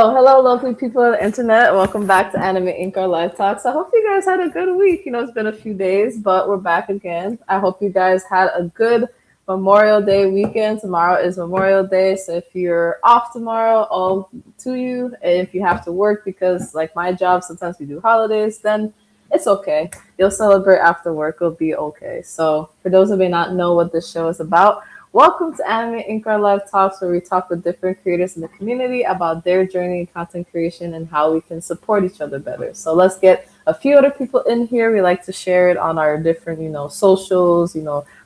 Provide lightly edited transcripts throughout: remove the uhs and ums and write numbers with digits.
Hello, lovely people of the internet. Welcome back to AnimeInkArt Live Talks. I hope you guys had a good week. It's been a few days, but we're back again. I hope you guys had a good Memorial Day weekend. Tomorrow is Memorial Day, so if you're off tomorrow, all to you. If you have to work because, like my job, sometimes we do holidays, then it's okay. You'll celebrate after work. It'll be okay. So, for those who may not know what this show is about, welcome to AnimeInkArt Live Talks, where we talk with different creators in the community about their journey in content creation and how we can support each other better. So let's get a few other people in here. We like to share it on our different, socials,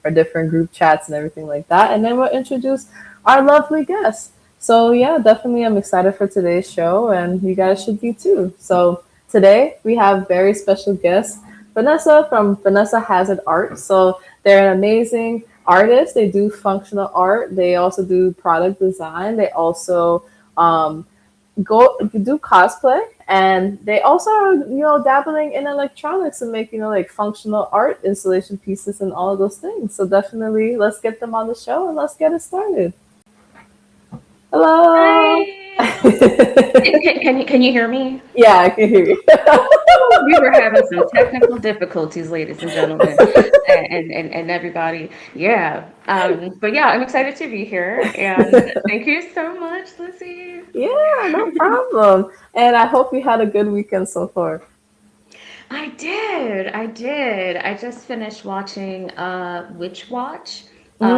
our different group chats and everything like that. And then we'll introduce our lovely guests. So yeah, definitely I'm excited for today's show, and you guys should be too. So today we have very special guest, Vanessa from Vanessa Hazard Art. So they're an amazing artists. They do functional art. They also do product design. They also um, go do cosplay, and they also are dabbling in electronics and making like functional art installation pieces and all of those things. So definitely, let's get them on the show and let's get it started. Hello. Hi. Can you hear me? Yeah, I can hear you. We were having some technical difficulties, ladies and gentlemen, and everybody. Yeah. But yeah, I'm excited to be here, and thank you so much, Lizzie. Yeah, no problem. And I hope you had a good weekend so far. I did. I did. I just finished watching Witch Watch with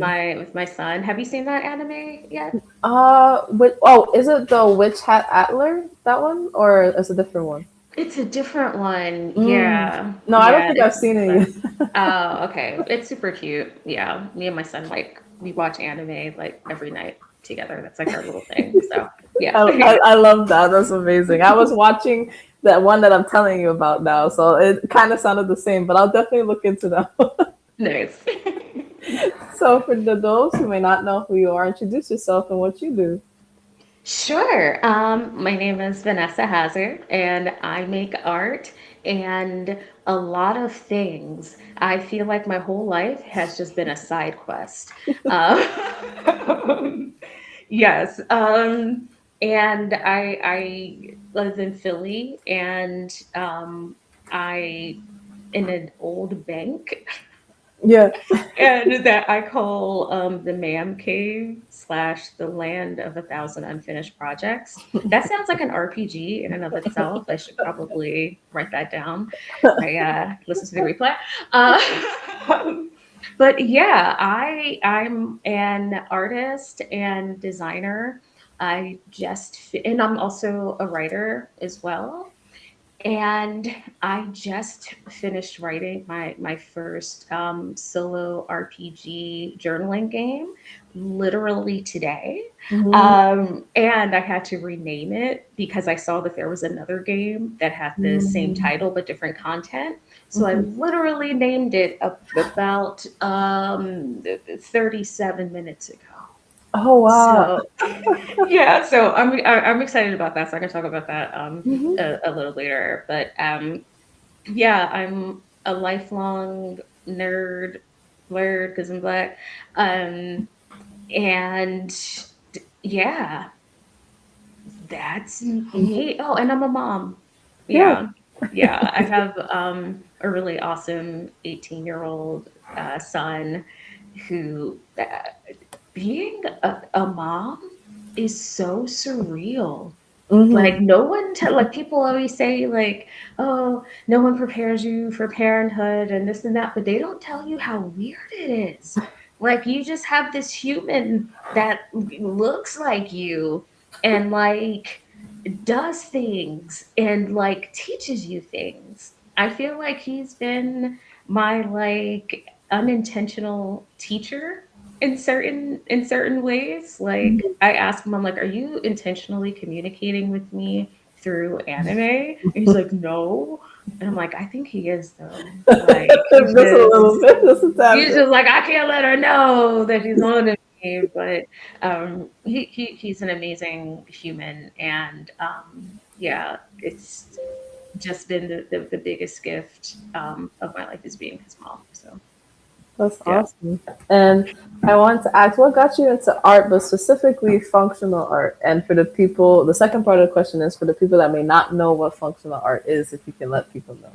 Mm. my son. Have you seen that anime yet? Is it the Witch Hat Atler, that one, or is it a different one? It's a different one. Mm. Yeah. No, I don't Yeah, think I've it's seen it fun. yet. Oh, okay. It's super cute. Yeah. Me and my son, like, we watch anime like every night together. That's like our little thing. So, yeah. I love that. That's amazing. I was watching that one that I'm telling you about now, so it kind of sounded the same, but I'll definitely look into that one. Nice. So, for those who may not know who you are, introduce yourself and what you do. Sure. My name is Vanessa Hazard, and I make art and a lot of things. I feel like my whole life has just been a side quest. Um, yes. And I live in Philly, and I in an old bank Yeah. and that I call the man cave slash the land of a thousand unfinished projects. That sounds like an RPG in and of itself. I should probably write that down. I listen to the replay. Uh, but yeah, I'm an artist and designer. And I'm also a writer as well. And I just finished writing my first solo RPG journaling game literally today. Mhm. And I had to rename it because I saw that there was another game that had the same Mm. title but different content. So I Mhm. literally named it about 37 minutes ago. Oh wow. So yeah, so I'm excited about that. So I can talk about that Mhm. a little later. But yeah, I'm a lifelong nerd because I'm black. Um, and yeah, that's me. Oh, and I'm a mom. Yeah. Yeah, yeah. I have a really awesome 18-year-old son who being a mom is so surreal. Like Mhm. no one like people always say like, oh, no one prepares you for parenthood and this and that, but they don't tell you how weird it is. Like you just have this human that looks like you and like does things and like teaches you things. I feel like he's been my like unintentional teacher in certain ways. Like I ask him, I'm like, are you intentionally communicating with me through anime? And he's like, no. And I'm like, I think he is though. Like Just a little bit, just a tad he's bit. just like, I can't let her know that she's on to me. But he's an amazing human, and yeah, it's just been the biggest gift of my life is being his mom. So That's Yeah. awesome. And I wanted to ask, what got you into art, but specifically functional art? And for the people, the second part of the question is for the people that may not know what functional art is, if you can let people know.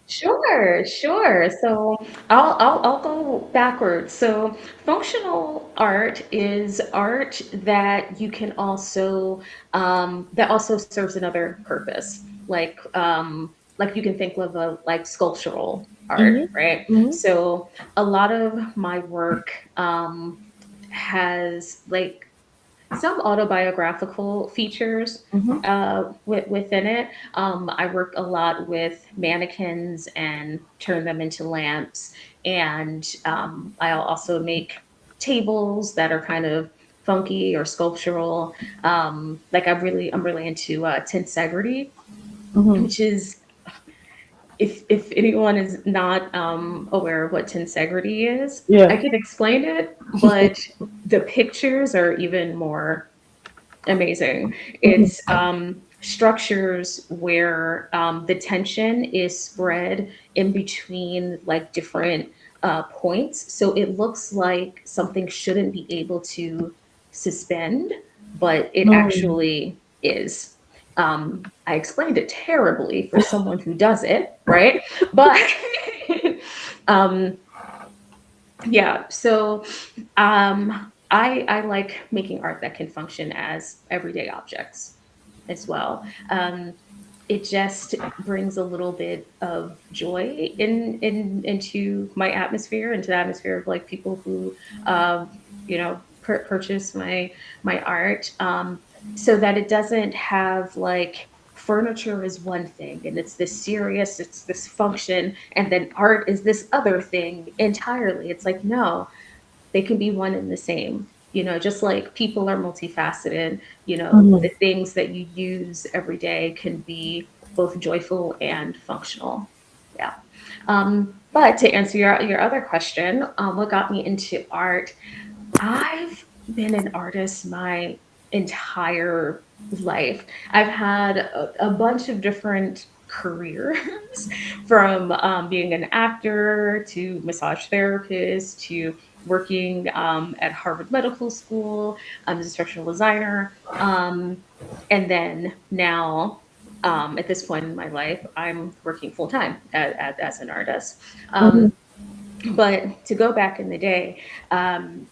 Sure, sure. So I'll go backwards. So functional art is art that you can also that also serves another purpose. Like you can think of a like sculptural art, Mm-hmm. right? Mm-hmm. So a lot of my work has like some autobiographical features Mm-hmm. within it. I work a lot with mannequins and turn them into lamps, and I'll also make tables that are kind of funky or sculptural. Like I'm really into tensegrity, Mm-hmm. which is if anyone is not aware of what tensegrity is, I Yeah. can explain it, but the pictures are even more amazing. Mm-hmm. It's structures where the tension is spread in between like different points. So it looks like something shouldn't be able to suspend, but it Mm. actually is. I explained it terribly for someone who does it, right? But um, yeah, so I like making art that can function as everyday objects as well. It just brings a little bit of joy into my atmosphere, into the atmosphere of like people who purchase my art, so that it doesn't have like furniture is one thing and it's this serious, it's this function, and then art is this other thing entirely. It's like, no, they can be one and the same. Just like people are multifaceted, Mm-hmm. the things that you use every day can be both joyful and functional. Yeah. But to answer your other question, what got me into art? I've been an artist my entire life. I've had a bunch of different careers from being an actor to massage therapist to working at Harvard Medical School as a instructional designer. And then now, at this point in my life, I'm working full time as an artist. Mm-hmm. Um, but to go back in the day, um,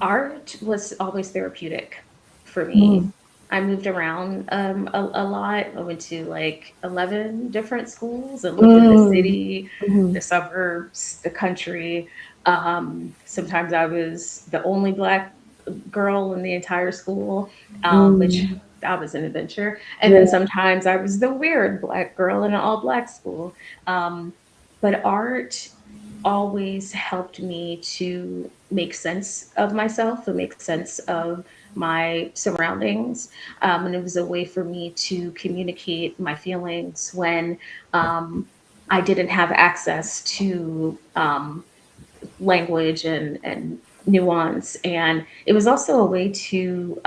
art was always therapeutic for me. Mm-hmm. I moved around a lot. I went to like 11 different schools and lived in the city, Mm-hmm. the suburbs, the country. Sometimes I was the only Black girl in the entire school, which Mm-hmm. that was an adventure. And then Yeah. sometimes I was the weird Black girl in an all Black school. Um, but art always helped me to make sense of myself and make sense of my surroundings. And it was a way for me to communicate my feelings when I didn't have access to language and nuance. And it was also a way to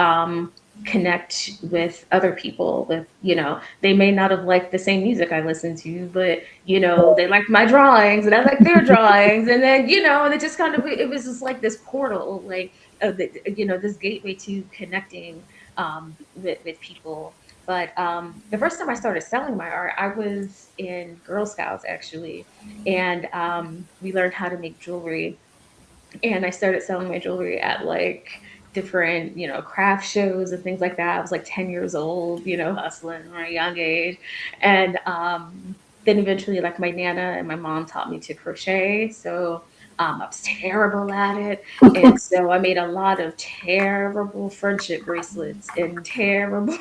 connect with other people with, they may not have liked the same music I listened to, but they liked my drawings and I liked their drawings. And then, and it just kind of, it was just like this portal, like, this gateway to connecting with people. But the first time I started selling my art, I was in Girl Scouts actually, and we learned how to make jewelry. And I started selling my jewelry at like different, craft shows and things like that. I was like 10 years old, hustling at a young age. And then eventually, like my nana and my mom taught me to crochet. So I was terrible at it. And so I made a lot of terrible friendship bracelets and terrible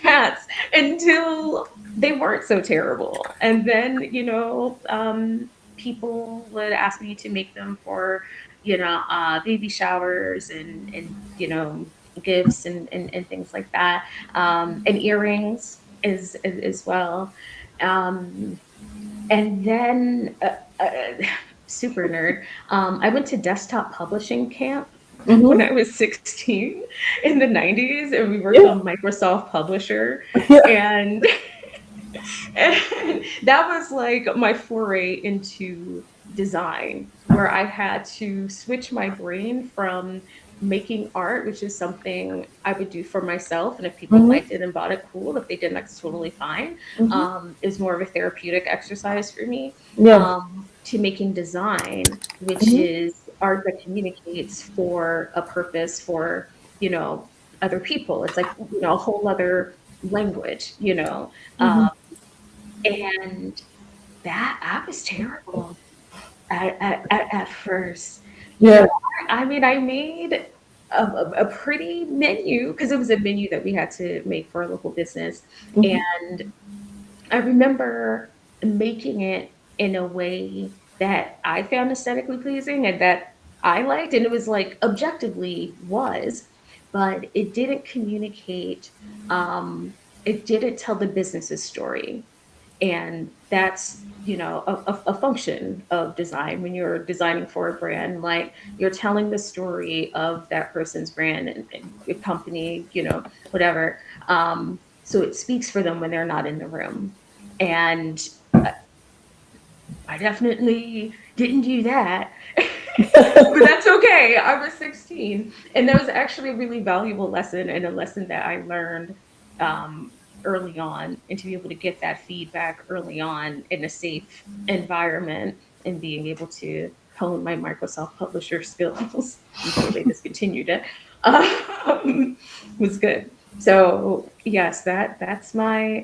hats until they weren't so terrible. And then, people would ask me to make them for, baby showers and gifts and things like that, and earrings as well. Um, and then, super nerd, I went to desktop publishing camp when Mm-hmm. I was 16 in the 90s, and we worked Yeah. on Microsoft Publisher. Yeah. And, and that was like my foray into design where I had to switch my brain from making art, which is something I would do for myself. And if people Mm-hmm. liked it and bought it, cool. If they didn't, that's totally fine. Mm-hmm. It was more of a therapeutic exercise for me, Yeah. to making design, which Mm-hmm. is art that communicates for a purpose for, you know, other people. It's like, a whole other language. Mm-hmm. And that I was terrible at first. You Yeah. know, I mean, I made a pretty menu because it was a menu that we had to make for a local business. Mm-hmm. And I remember making it in a way that I found aesthetically pleasing and that I liked. And it was like objectively was, but it didn't communicate, it didn't tell the business's story. And that's a function of design when you're designing for a brand, like you're telling the story of that person's brand and a company, whatever. So it speaks for them when they're not in the room. And I definitely didn't do that. But that's okay. I was 16. And that was actually a really valuable lesson and a lesson that I learned early on. And to be able to get that feedback early on in a safe environment and being able to hone my Microsoft Publisher skills before they discontinued it was good. So yes, that's my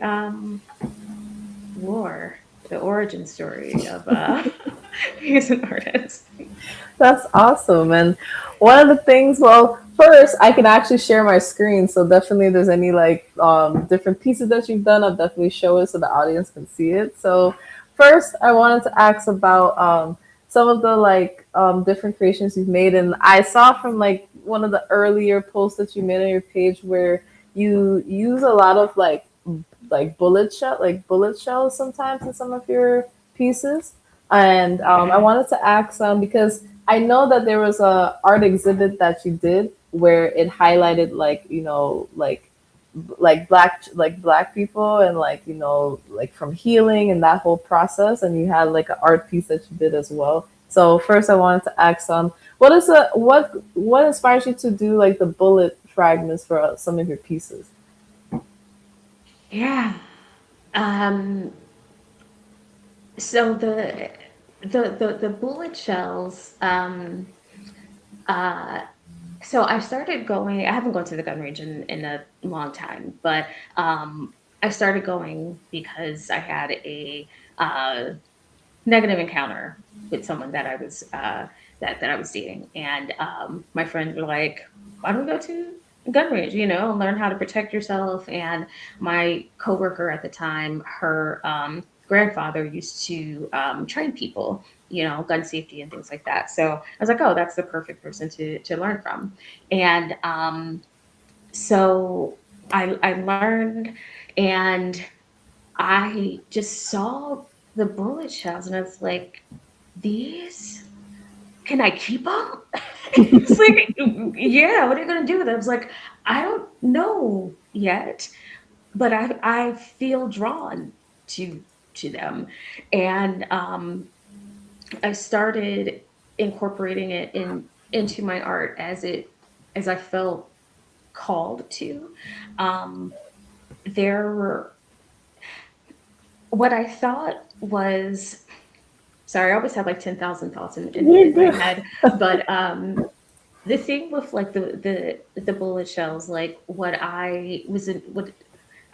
war, the origin story of as an artist. That's awesome. And one of the things, well, first I can actually share my screen. So definitely if there's any like different pieces that you've done, I'll definitely show it so the audience can see it. So first I wanted to ask about some of the like different creations you've made. And I saw from like one of the earlier posts that you made on your page where you use a lot of like bullet shells sometimes in some of your pieces. And I Yeah. wanted to ask because I know that there was a art exhibit that you did where it highlighted like black people and like from healing and that whole process, and you had like an art piece that you did as well. So first I wanted to ask what inspires you to do like the bullet fragments for some of your pieces? Yeah. Um, so the bullet shells, uh, so I started going, I haven't gone to the gun range in a long time, but I started going because I had a uh, negative encounter with someone that I was that I was dating, and my friends were like, "Why don't we go to a gun range? Learn how to protect yourself." And my coworker at the time, her grandfather used to train people, gun safety and things like that. So I was like, "Oh, that's the perfect person to learn from." And so I learned, and I just saw the bullet shells, and I was like, these, can I keep them? It's like, yeah, what are you going to do with them? I was like, I don't know yet, but I feel drawn to them. And I started incorporating it into my art as I felt called to. Um, there were, what I thought was, sorry, I always have like 10,000 thoughts in my head. But the thing with like the bullet shells, like what I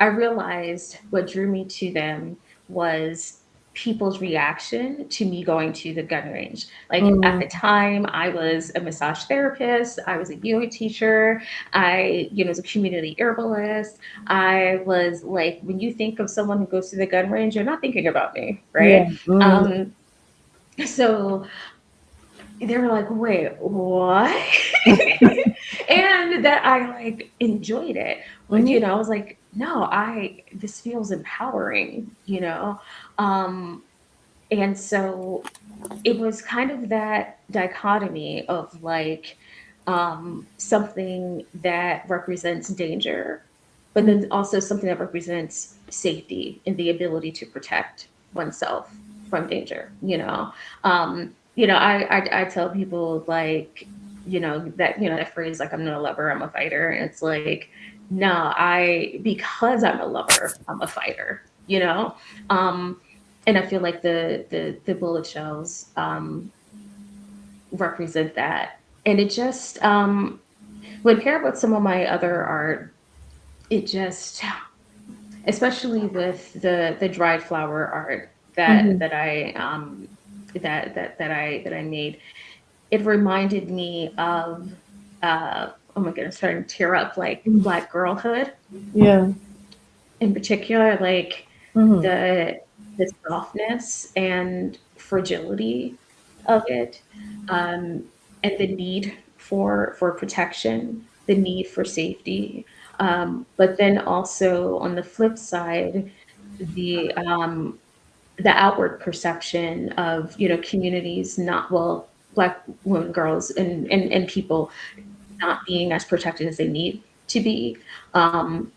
realized what drew me to them was people's reaction to me going to the gun range. Like at Mm, the time, I was a massage therapist, I was a yoga teacher, I, was a community herbalist. I was like, when you think of someone who goes to the gun range, you're not thinking about me, yeah. right? Mm, So they were like, wait, what? And that I like enjoyed it. mhm, I was like, no, this feels empowering. Um, and so it was kind of that dichotomy of like something that represents danger, but mm. then also something that represents safety and the ability to protect oneself. danger, I tell people like, that phrase, like, I'm not a lover, I'm a fighter. And it's like, no, because I'm a lover, I'm a fighter, and I feel like the bullet shells represent that. And it just, when paired with some of my other art, it just, especially with the dried flower art that Mm-hmm. that I that I made, it reminded me of oh my goodness, starting to tear up, like Black girlhood Yeah. in particular, like Mm-hmm. the softness and fragility of it, um, and the need for protection, the need for safety, but then also on the flip side, the um, the outward perception of, communities not, well, Black women, girls, and people not being as protected as they need to be, um,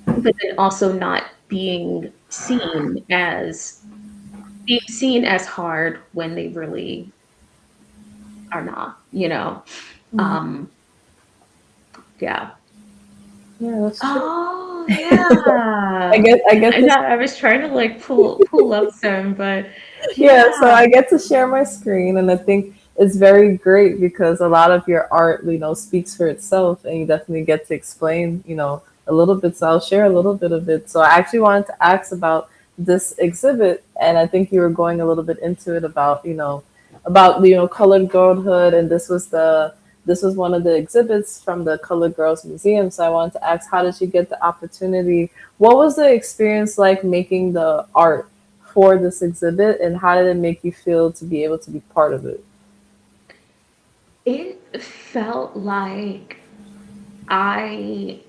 but then also not being seen as hard when they really are not, Mm-hmm. um, yeah. Yeah, that's true. Oh yeah. I get I to know, I was trying to like pull up some, but Yeah, so yeah. I get to share my screen, and I think it's very great because a lot of your art, speaks for itself, and you definitely get to explain, a little bit. So I'll share a little bit of it. So I actually wanted to ask about this exhibit, and I think you were going a little bit into it about, colored girlhood, and this was one of the exhibits from the Colored Girls Museum. So I wanted to ask, how did you get the opportunity? What was the experience like making the art for this exhibit, and how did it make you feel to be able to be part of it? It felt like I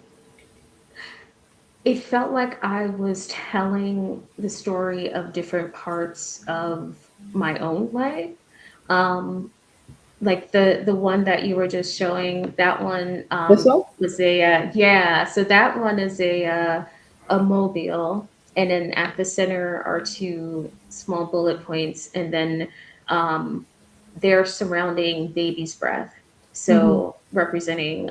it felt like I was telling the story of different parts of my own life. Um, like the one that you were just showing, that one This one? was a yeah. So that one is a mobile, and then at the center are two small bullet points, and then um, they're surrounding baby's breath, Mm-hmm. so representing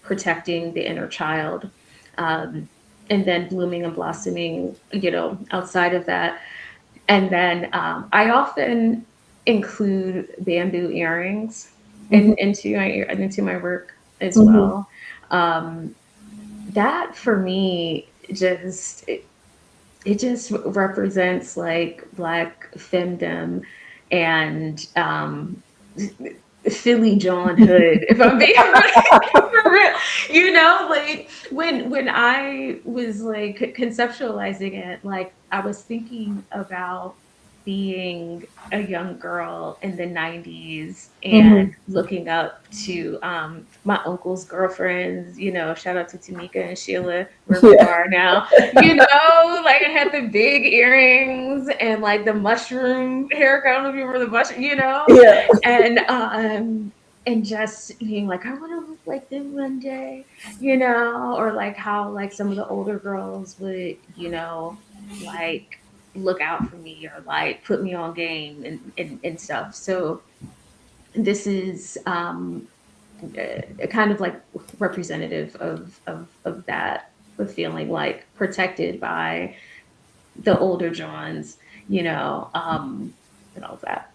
protecting the inner child, um, and then blooming and blossoming, outside of that. And then I often include bamboo earrings Mm-hmm. into my work as Mm-hmm. well. Um, that for me it just represents like Black femdom and Philly John Hood, if I'm being for real. Like when I was like conceptualizing it, like I was thinking about being a young girl in the 90s Mm-hmm. and looking up to my uncle's girlfriends, shout out to Tamika and Sheila, wherever you Yeah. are now, like I had the big earrings and like the mushroom haircut. I don't know if you remember the mushroom, Yeah. and just being like, I want to look like them one day, or like how like some of the older girls would, like look out for me or like put me on game and stuff. So this is kind of like representative of that, of feeling like protected by the older Johns, and all of that.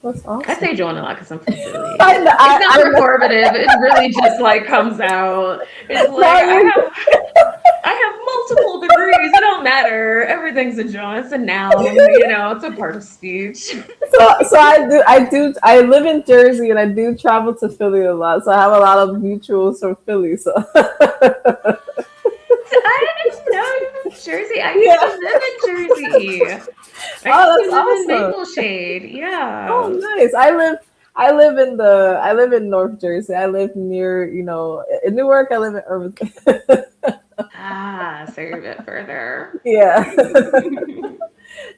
That's I awesome. say John a lot because I'm from Philly. I know, It's not I know. performative. It really just like comes out. It's No, like I have multiple degrees. It don't matter. Everything's a John. It's a noun. It's a part of speech. so I live in Jersey, and I do travel to Philly a lot. So I have a lot of mutuals from Philly. So I didn't know you were from Jersey. I used to yeah. live in Jersey. I used Oh, to that's live in awesome. Maple Shade. Oh, Yeah. nice. I live in North Jersey. I live near, in Newark. I live in Irvington. Ah, so you're a bit further. Yeah.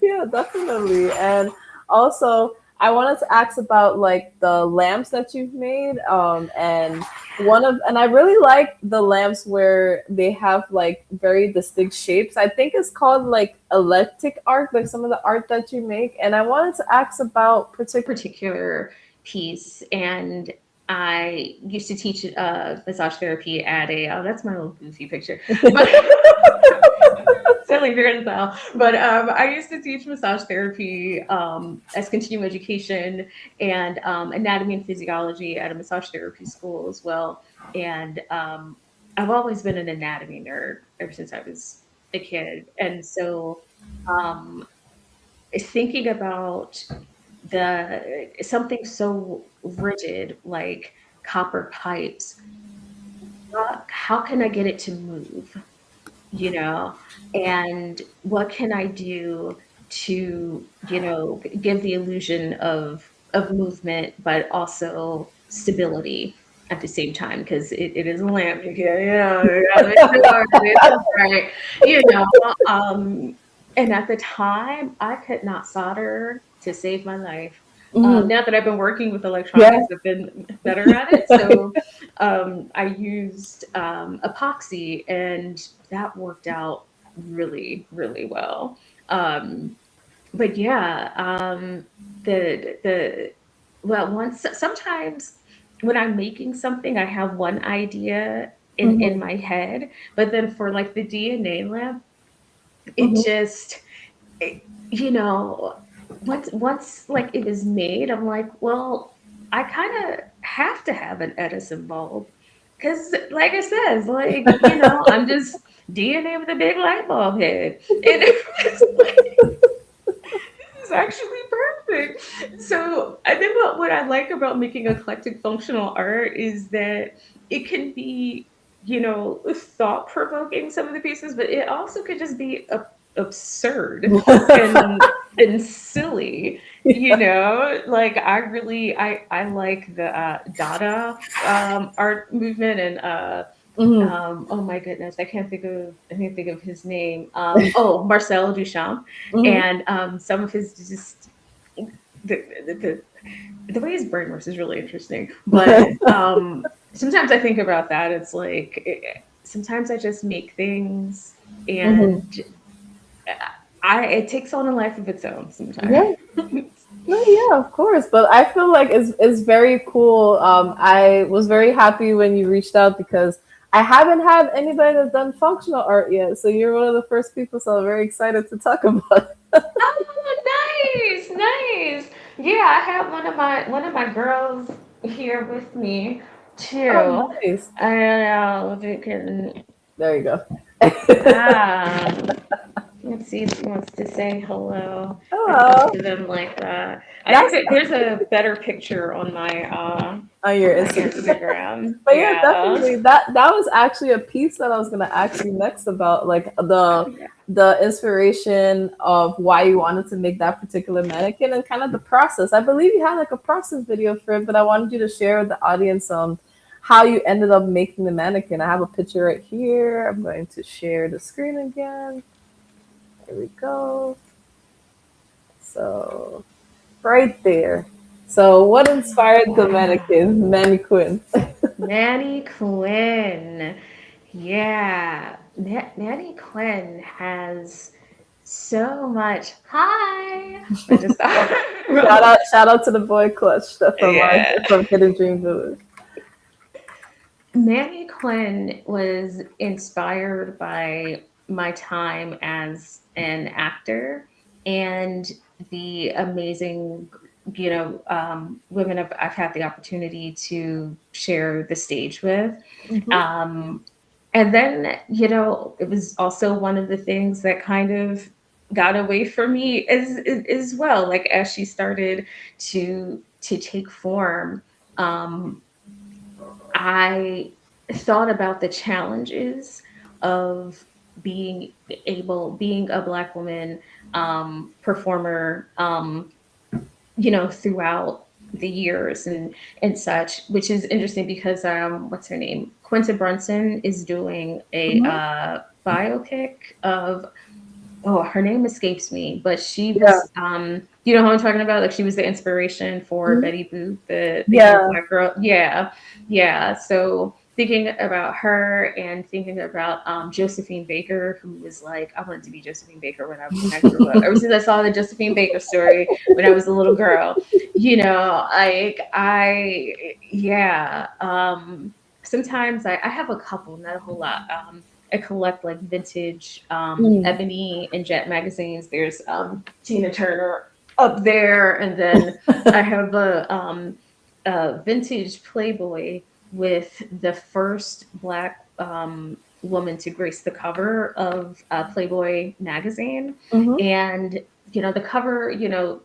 Yeah, definitely. And also, I wanted to ask about like the lamps that you've made, and I really like the lamps where they have like very distinct shapes. I think it's called like eclectic art, like some of the art that you make. And I wanted to ask about particular piece, and I used to teach massage therapy at a that's my little goofy picture, but silly if you're gonna tell. But I used to teach massage therapy as continuing education and anatomy and physiology at a massage therapy school as well. And I've always been an anatomy nerd ever since I was a kid, and so um, thinking about the something so rigid like copper pipes, how can I get it to move, you know, and what can I do to, you know, give the illusion of movement but also stability at the same time, because it is a lamp. You can, you gotta make sure it's right, you know. And at the time I could not solder to save my life. Mhm. Now that I've been working with Yeah. electronics, I've been better at it. So I used epoxy, and that worked out really, really well. Um, but yeah, the well, once sometimes when I'm making something, I have one idea in Mhm. my head, but then for like the DNA lamp, it Mhm. just it, you know, once like it was made, I'm like, well, I kind of have to have an Edison bulb because, like I said, like, you know, I'm just DNA with a big light bulb head, and it's like, this is actually perfect. So I think what I like about making eclectic functional art is that it can be, you know, thought provoking, some of the pieces, but it also could just be absurd and silly. You know, like I like the Dada art movement, and Mhm. oh my goodness, I can't think of his name. Oh, Marcel Duchamp, Mhm. and some of his just the, the the way his brain works is really interesting. But sometimes I think about that. It's like sometimes I just make things, Mhm. and I it takes on a life of its own sometimes. Yeah. No, yeah, of course. But I feel like it's very cool. I was very happy when you reached out because I haven't had anybody that's done functional art yet. So you're one of the first people. So I'm very excited to talk about it. Oh, nice, nice. Yeah, I have one of my girls here with me Oh, too. nice. I don't know if it can. There you go. Ah, let's see if he wants to say hello. I talk Hello. to them like that. I think That's that there's a better picture on your on my Instagram. Instagram. But yeah, Yeah. definitely that was actually a piece that I was gonna ask you next about, like Yeah. the inspiration of why you wanted to make that particular mannequin and kind of the process. I believe you had like a process video for it, but I wanted you to share with the audience how you ended up making the mannequin. I have a picture right here. I'm going to share the screen again. Here we go. So right there. So what inspired the Wow. mannequin? Nanny Quinn. Yeah. Nanny Quinn has so much. Hi. I just Shout out to the boy Clutch yeah. from Hidden Dream Village. Nanny Quinn was inspired by my time as an actor and the amazing, you know, women I've had the opportunity to share the stage with. Hmm. Um, and then, you know, it was also one of the things that kind of got away from me as well. Like as she started to take form, um, I thought about the challenges of being a Black woman performer, you know, throughout the years and such, which is interesting because what's her name? Quinta Brunson is doing a Hmm. biopic of oh, her name escapes me, but she Yeah. was, you know who I'm talking about? Like she was the inspiration for Mhm. Betty Boop, the young Yeah. black girl. Yeah, yeah. So thinking about her and thinking about Josephine Baker, who was like, I wanted to be Josephine Baker when I grew up. Ever since I saw the Josephine Baker story when I was a little girl, you know, like yeah. Sometimes I have a couple, not a whole lot. I collect like vintage Mm. Ebony and Jet magazines. There's Tina Turner up there, and then I have a vintage Playboy with the first black woman to grace the cover of Playboy magazine, Mhm. and you know the cover, you know,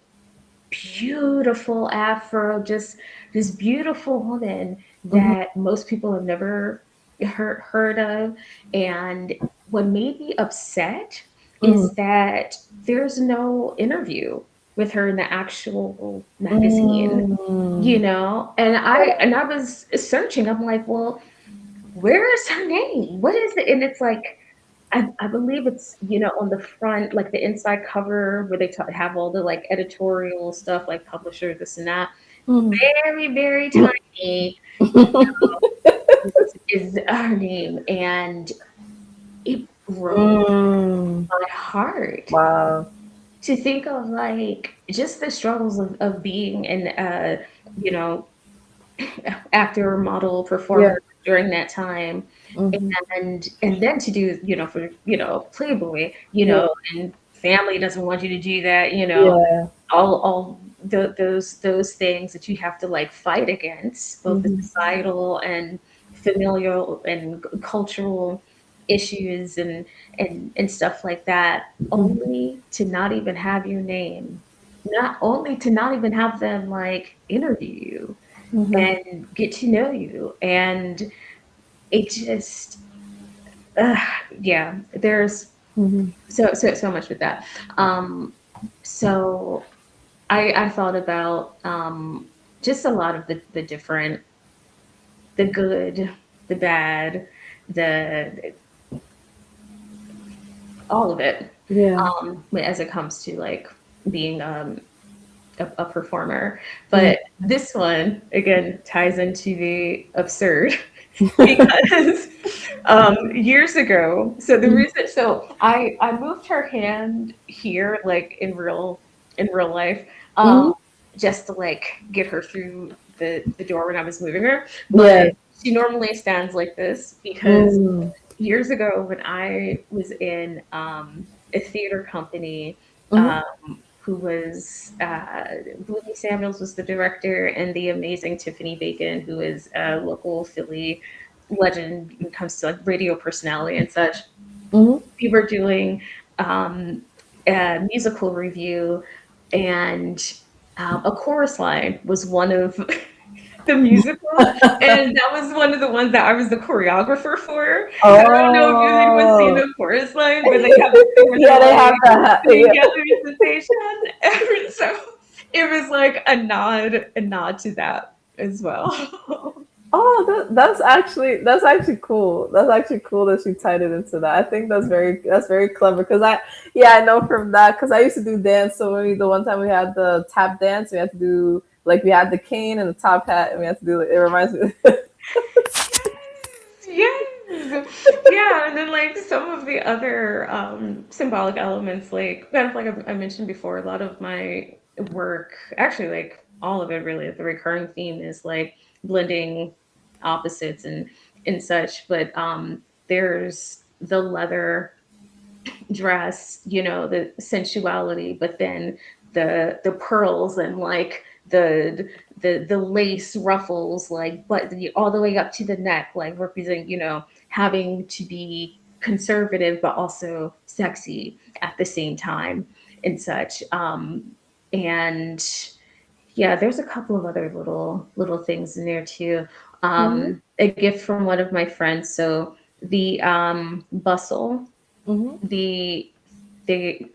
beautiful afro, just this beautiful woman Mhm. that most people have never heard of. And what made me upset Mhm. is that there's no interview with her in the actual magazine, you Mm. know. And I was searching, I'm like, well, where is her name, what is it? And it's like I believe it's, you know, on the front, like the inside cover where they have all the like editorial stuff, like publisher, this and that. Mhm. Very, very tiny is her name. And it broke Mm. my heart Wow. to think of like just the struggles of being an, you know, actor, model, Yeah. performer during that time. Mhm. And then to do, you know, for, you know, Playboy, you Yeah. know, and family doesn't want you to do that, you know, Yeah. those things that you have to like fight against, both the Mhm. societal and familial and cultural issues and stuff like that, Mhm. only to not even have your name, not only to not even have them like interview you Mhm. and get to know you. And it just, uh, yeah, there's Mhm. so much with that. Um, so I thought about just a lot of the different, the good, the bad, the all of it, Yeah. as it comes to like being a performer. Mhm. But this one again ties into the absurd because years ago, so the Mhm. reason, so I moved her hand here like in real life, um Mhm. just to like get her through the door when I was moving her, Yeah. but she normally stands like this because Mm. years ago when I was in a theater company, Mhm. who was Bluey Samuels was the director, and the amazing Tiffany Bacon, who is a local Philly legend when it comes to like radio personality and such. Mhm. We were doing um, a musical review, and a chorus line was one of the musical, and that was one of the ones that I was the choreographer for. So I don't know if anyone's seen Oh. the chorus line, but they have the thing where they're Yeah, they have like that. putting Yeah. together presentation. And so it was like a nod to that as well. Oh, that's actually cool. That's actually cool that she tied it into that. I think that's very clever because I know from that because I used to do dance. So the one time we had the tap dance, we had to do like we had the cane and the top hat, and we had to do it reminds me. Yes. Yeah, and then like some of the other symbolic elements, like kind of like I mentioned before, a lot of my work, actually like all of it really, the recurring theme is like blending opposites and such. But there's the leather dress, you know, the sensuality, but then the pearls and like the lace ruffles, like but all the way up to the neck, like representing, you know, having to be conservative but also sexy at the same time and such. And yeah, there's a couple of other little things in there too. Mhm. A gift from one of my friends. So the bustle, Mhm. the the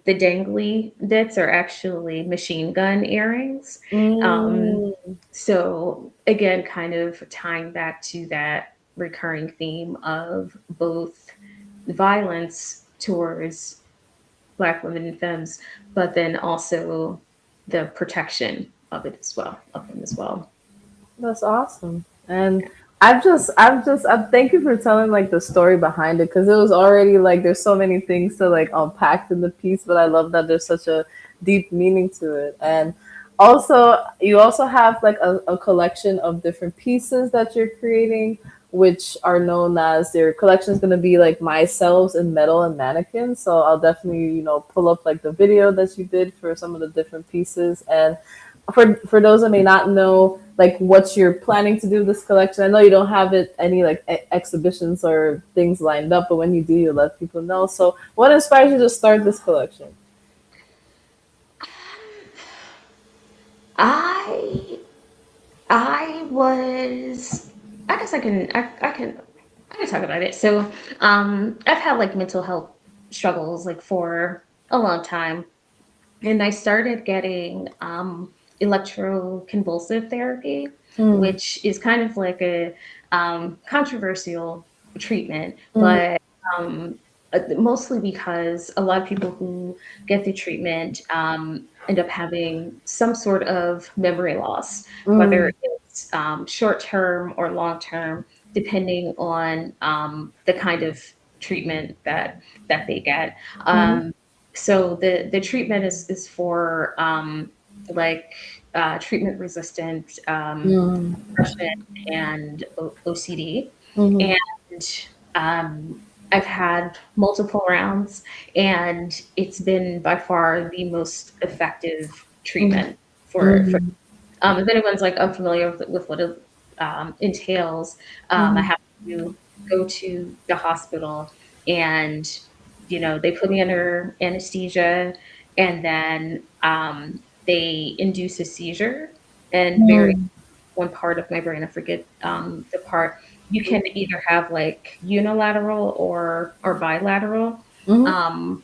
dangly bits are actually machine gun earrings. Um, Mm. so again, kind of tying back to that recurring theme of both violence towards Black women and femmes, but then also the protection of it as well, of them as well. That's awesome. And I thank you for telling like the story behind it because it was already like there's so many things to like unpack in the piece, but I love that there's such a deep meaning to it. And also, you also have like a collection of different pieces that you're creating, which are known as your collection is going to be like myself in metal and mannequins. So I'll definitely, pull up like the video that you did for some of the different pieces. And for those that may not know like what you're planning to do with this collection, I know you don't have it any like exhibitions or things lined up, but when you do, you let people know. So what inspired you to start this collection? I I was I guess I can talk about it. So I've had like mental health struggles like for a long time, and I started getting electroconvulsive therapy, Mm, which is kind of like a controversial treatment, mm, but mostly because a lot of people who get the treatment end up having some sort of memory loss, whether mm, it's short term or long term, depending on the kind of treatment that they get. mm, So the treatment is for like treatment resistant mm, depression and OCD, mm, and I've had multiple rounds, and it's been by far the most effective mm, treatment for. mm, If anyone's like unfamiliar with what it entails, I mm, have to go to the hospital, and they put me under anesthesia, and then they induce a seizure, and very mm, one part of my brain, I forget the part. You can either have like unilateral or bilateral. mm. Um,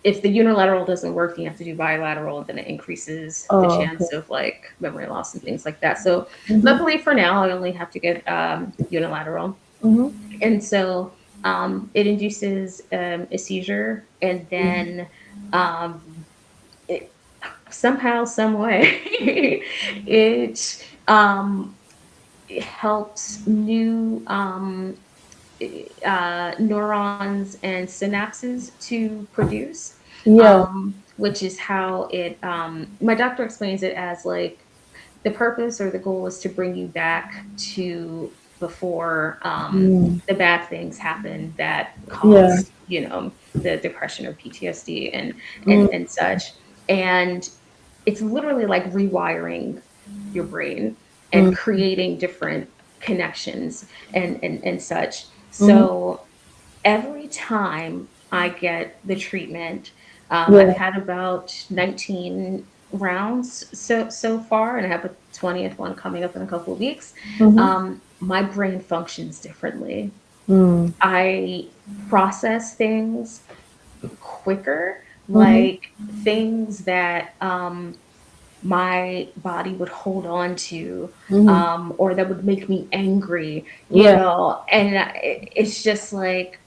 if the unilateral doesn't work, then you have to do bilateral, and then it increases the Oh, okay. chance of like memory loss and things like that. So Mm-hmm, luckily for now, I only have to get unilateral, mm-hmm, and so it induces a seizure, and then um, it, somehow, some way, it it helps new neurons and synapses to produce, yeah. which is how it, my doctor explains it as like the purpose or the goal is to bring you back to before Mm, the bad things happen that yeah. caused, the depression or PTSD and, Mm, and such. And it's literally like rewiring your brain and mm, creating different connections and such. mm-hmm, So every time I get the treatment, I've yeah. had about 19 rounds so far, and I have a 20th one coming up in a couple of weeks. Mm-hmm, My brain functions differently. mm, I process things quicker, mm-hmm, like things that my body would hold on to, mm-hmm, or that would make me angry, yeah. and it's just like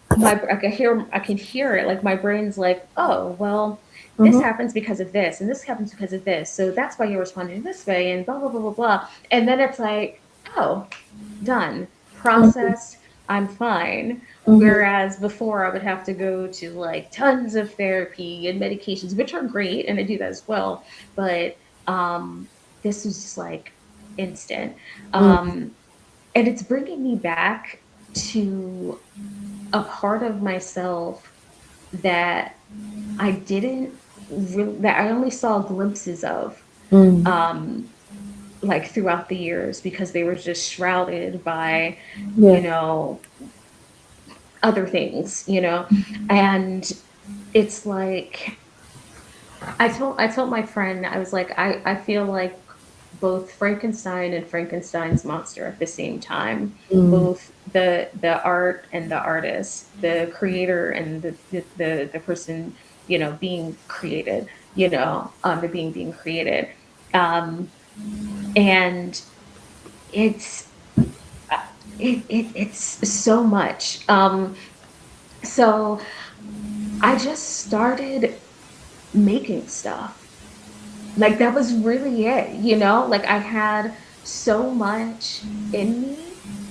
I can hear it, like my brain's like, oh well, this Mm-hmm, happens because of this, and this happens because of this, so that's why you're responding this way, and blah blah blah blah blah. And then it's like, oh, done, mm-hmm, processed, I'm fine. mm-hmm, Whereas before I would have to go to like tons of therapy and medications, which are great, and I do that as well, but um, this was just like instant. mm, Um, and it's bringing me back to a part of myself that I didn't that I only saw glimpses of, mm, um, like throughout the years, because they were just shrouded by, yeah. you know, other things, and it's like I told my friend, I was like, I feel like both Frankenstein and Frankenstein's monster at the same time, Mm, both the art and the artist, the creator and the person, being created, the being created. Um, and it's it's so much. So I just started. making stuff. Like that was really it, you know? Like I had so much in me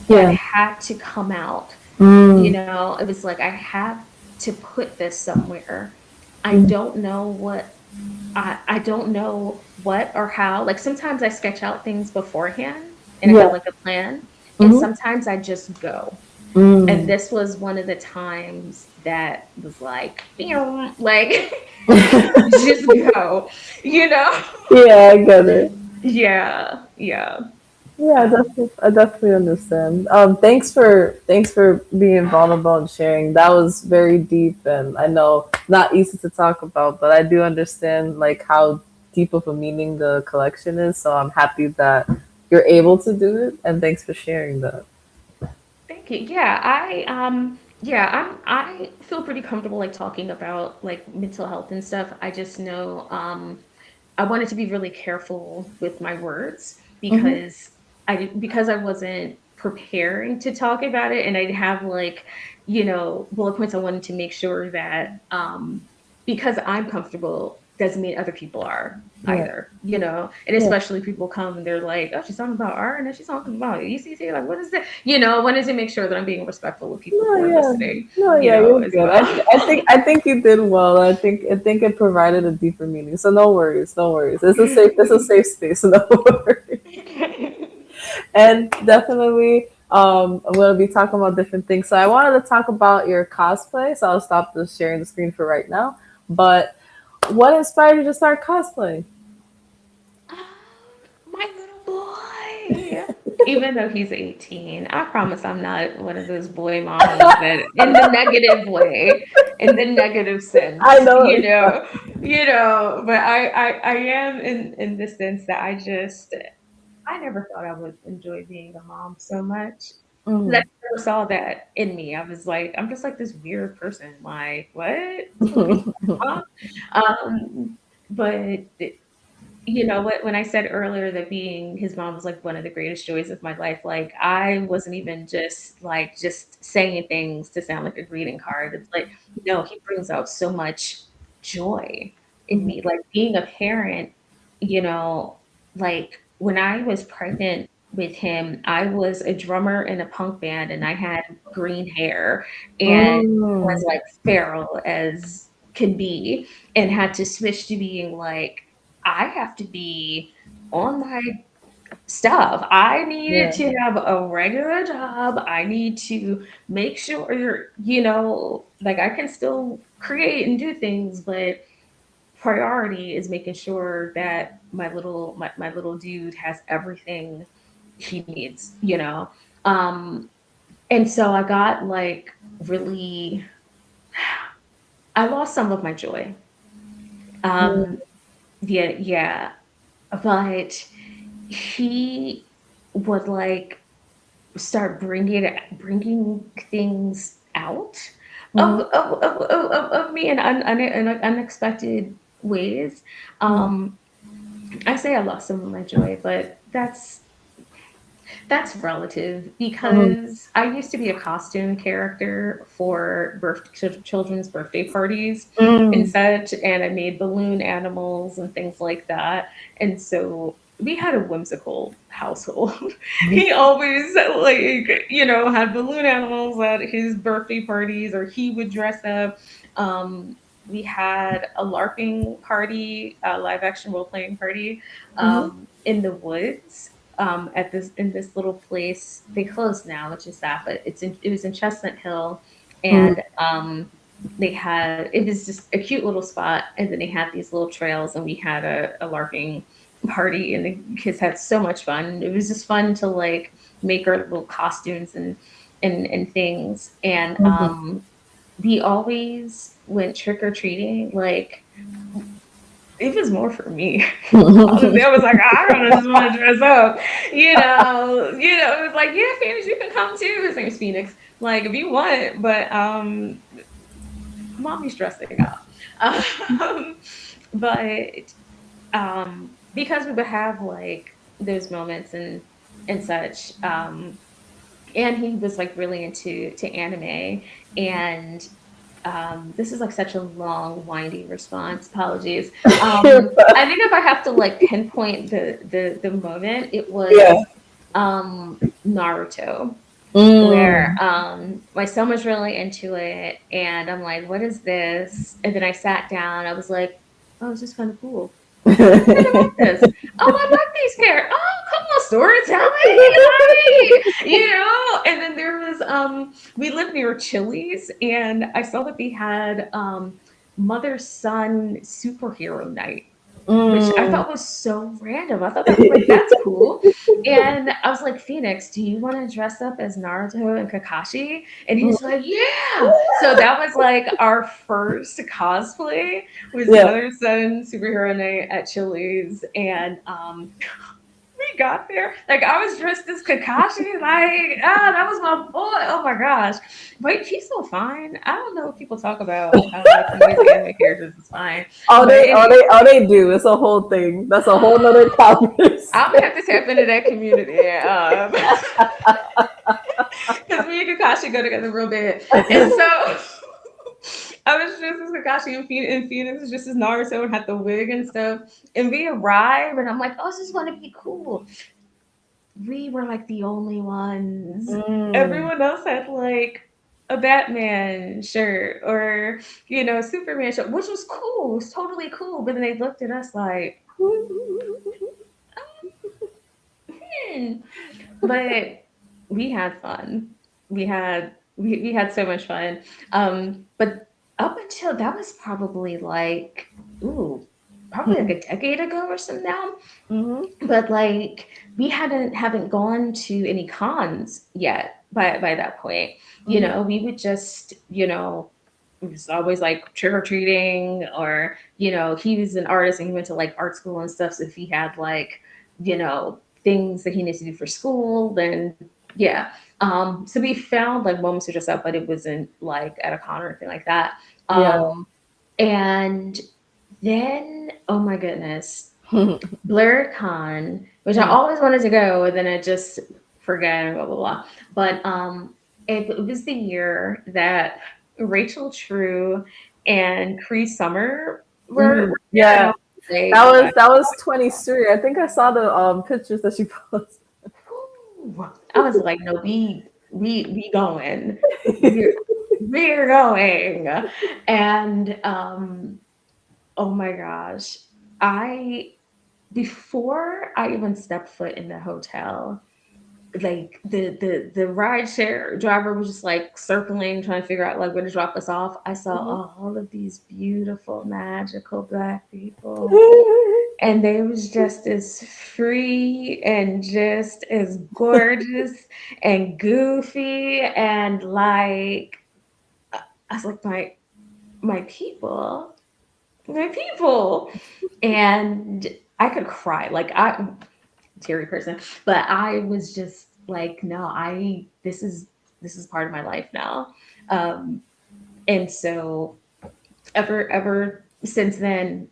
that Yeah. had to come out. You Mm. know, it was like I have to put this somewhere. I Mm. don't know what I don't know what or how. Like sometimes I sketch out things beforehand and I Yeah. have like a plan, and Mm-hmm. sometimes I just go. And Mm. this was one of the times that was like, like just go, you know? Yeah, I get it. Yeah, yeah. Yeah, Um, I definitely understand. Thanks for being vulnerable and sharing. That was very deep, and I know not easy to talk about, but I do understand like how deep of a meaning the collection is. So I'm happy that you're able to do it, and thanks for sharing that. Thank you. I feel pretty comfortable like talking about like mental health and stuff. I just know I wanted to be really careful with my words Mm-hmm. because I wasn't preparing to talk about it, and I'd have like, you know, bullet points. I wanted to make sure that because I'm comfortable doesn't mean other people are Right. either, you know, and Yeah. especially people come and they're like, oh, she's talking about art and then she's talking about ECT. Like, what is that? You know, I wanted to make sure that I'm being respectful of people No, who are yeah, listening, no, you yeah, know, you're as good. well. I think you did well. I think it provided a deeper meaning. So no worries, no worries. It's a safe space. No worries. And definitely, I'm gonna be talking about different things. So I wanted to talk about your cosplay. So I'll stop the sharing the screen for right now. But what inspired you to start cosplaying? My little boy. Even though he's 18, I promise I'm not one of those boy mommies that in the negative way, in the negative I sense, know it's fun. but I am in the sense that I never thought I would enjoy being a mom so much. I Mhm. never saw that in me. I was like, I'm just like this weird person. Like, what? I'm supposed to be a mom? But you know what, when I said earlier that being his mom was like one of the greatest joys of my life, like I wasn't even just saying things to sound like a greeting card. It's like, no, he brings out so much joy in Mhm. me. Like being a parent, you know, like when I was pregnant with him, I was a drummer in a punk band and I had green hair and was Mm. like feral as could be, and had to switch to being like, I have to be on my stuff. I needed Yeah. to have a regular job. I need to make sure you know, like I can still create and do things, but priority is making sure that my little dude has everything he needs, you know. Um and so I got like really I lost some of my joy. Mm. Um yeah, but he would like start bringing things out Mhm. of me in unexpected ways. Mhm. Um, I say I lost some of my joy, but that's relative Mhm. because I used to be a costume character for children's birthday parties and Mm. such, and I made balloon animals and things like that. And so we had a whimsical household. He always like, you know, had balloon animals at his birthday parties, or he would dress up. We had a LARPing party, a live action role playing party, Mhm. in the woods, at this in this little place. They closed now, which is sad, but it was in Chestnut Hill, Mhm. and they had it was just a cute little spot, and then they had these little trails, and we had a LARPing party, and the kids had so much fun. It was just fun to like make our little costumes and things, and Mhm. we always went trick or treating. Like it was more for me. Honestly, I was like, I don't just want to dress up, it was like, yeah, Phoenix, you can come too. His name's Phoenix. Like, if you want, but mommy's dressing up. Um, but because we would have like those moments and such, and he was like really into to anime, and this is like such a long, windy response. Apologies. You're I think if I have to like pinpoint the moment, it yeah. was Naruto, where Mm. my son was really into it, and I'm like, "What is this?" And then I sat down. I was like, "Oh, this is kind of cool. I kind of like this. Oh, I like these characters. Oh, come on, storytelling, like, And then there was we lived near Chili's, and I saw that they had mother son superhero night, which I Mm. thought was so random. I thought that like that's cool. And I was like, Phoenix, do you want to dress up as Naruto and Kakashi? And he's like, yeah. So that was like our first cosplay was Yeah. mother son superhero night at Chili's. And we got there. Like I was dressed as Kakashi. Like, that was my boy. Oh my gosh. Wait, he's so fine. I don't know if people talk about how like some of these anime characters is fine. All But they, all anyway, they, all they do. It's a whole thing. That's a whole nother conversation. I'm gonna have to tap into that community. Because me and Kakashi go together real bad. And so I was just as Kakashi and Phoenix was just as Naruto and had the wig and stuff. And we arrive and I'm like, oh, this is gonna be cool. We were like the only ones. Mm. Everyone else had like a Batman shirt or Superman shirt, which was cool. It was totally cool. But then they looked at us like, hmm. But we had fun. We had so much fun. But up until that was probably like probably like a decade ago or so now. Mm-hmm. But like we haven't gone to any cons yet by that point. Mm-hmm. We would just, it was always like trick or treating, or he was an artist and he went to like art school and stuff. So if he had like, things that he needs to do for school, then yeah. So we found like moments to dress up, but it wasn't like at a con or anything like that. Yeah. And then, oh my goodness, BlurCon, which I always wanted to go, and then I just forget and blah blah blah. But it was the year that Rachel True and Cree Summer were Mm. there, and I Yeah. was like, That was 23. I think I saw the pictures that she posted. "Ooh." I was like, no, we going, we're going, and oh my gosh, I before I even stepped foot in the hotel, like the ride share driver was just like circling, trying to figure out like where to drop us off. I saw all of these beautiful, magical black people, and they was just as free and just as gorgeous and goofy and like I was like my people, and I could cry like I teary person, but I was just like, no, I this is part of my life now. Um, and so ever since then,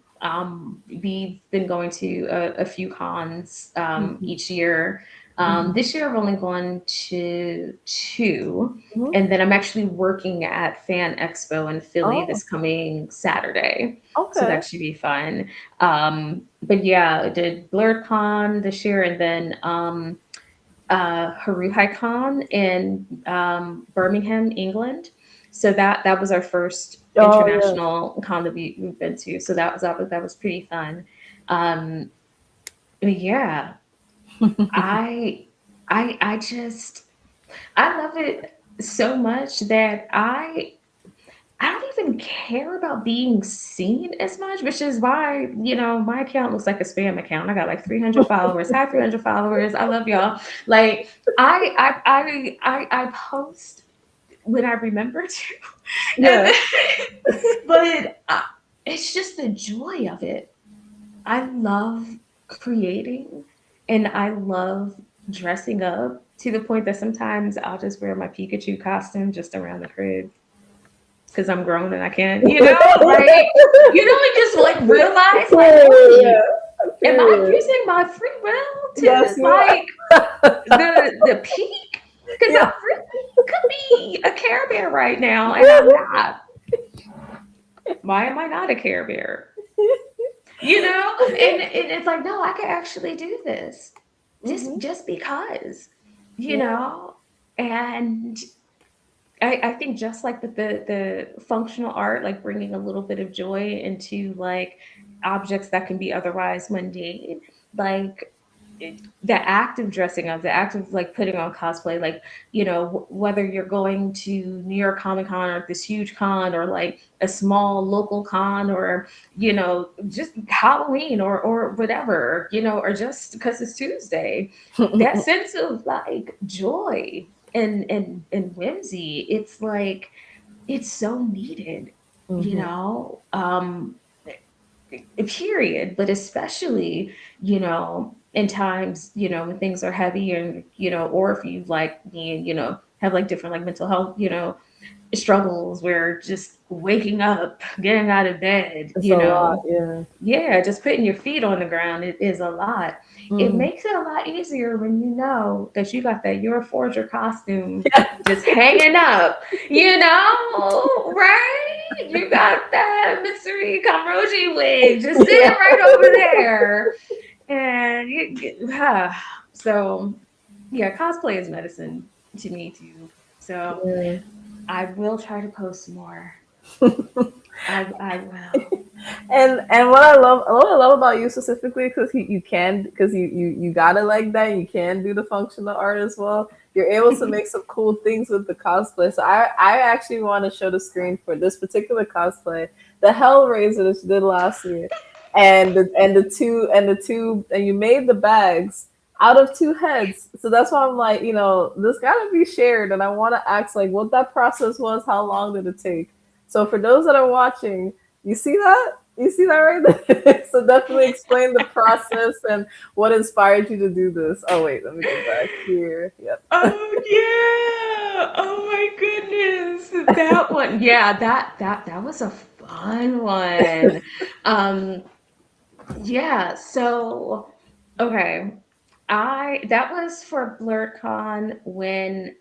we've been going to a few cons Mhm. each year. Mhm. This year I've only gone to two, Mhm. and then I'm actually working at Fan Expo in Philly Oh, this coming Saturday. So okay. that should be fun. But yeah, I did BlurCon this year, and then HaruhiCon in Birmingham, England. So that was our first Oh, yeah. international con that we've been to. So that was pretty fun. Um, but yeah, I I just I love it so much that I don't even care about being seen as much, which is why, my account looks like a spam account. I got like 300 followers. Hi, 300 followers. I love y'all. Like, I post when I remember to. And Yeah. but it's just the joy of it. I love creating and I love dressing up to the point that sometimes I'll just wear my Pikachu costume just around the crib because I'm grown and I can, like you just like realize like, Period. wait, am I Period. using my free will Yes, to you are. like the peak? Because Yeah. I really could be a Care Bear right now and I'm not. Why am I not a Care Bear? And it's like, no, I can actually do this, just because, you Yeah. know. And I think just like the functional art, like bringing a little bit of joy into like objects that can be otherwise mundane, like the act of dressing up, the act of like putting on cosplay, like, whether you're going to New York Comic Con or this huge con or like a small local con or, just Halloween or whatever, or just because it's Tuesday, that sense of like joy and whimsy, it's like it's so needed, you Mhm. know um period, but especially, in times, when things are heavy, and or if you like me and have like different like mental health, struggles, where just waking up, getting out of bed, It's a lot, yeah. yeah, just putting your feet on the ground, it is a lot. It Mhm. makes it a lot easier when you know that you got that Your Forger costume just hanging up, right? You got that Mystery Kamroji wig just sitting Yeah. right over there. And so, yeah, cosplay is medicine to me too. So Yeah. I will try to post more. I will. And what I love about you specifically, because you can, because you got it like that, you can do the functional art as well. You're able to make some cool things with the cosplay. So I actually want to show the screen for this particular cosplay, the Hellraiser that you did last year, and you made the bags out of two heads. So that's why I'm like, this gotta be shared, and I want to ask like what that process was. How long did it take? So for those that are watching, you see that? You see that right there? So definitely explain the process and what inspired you to do this. Oh wait, let me go back here. Yep. Oh yeah. Oh my goodness. That one. Yeah, that was a fun one. Um yeah, so okay. I That was for BlurCon when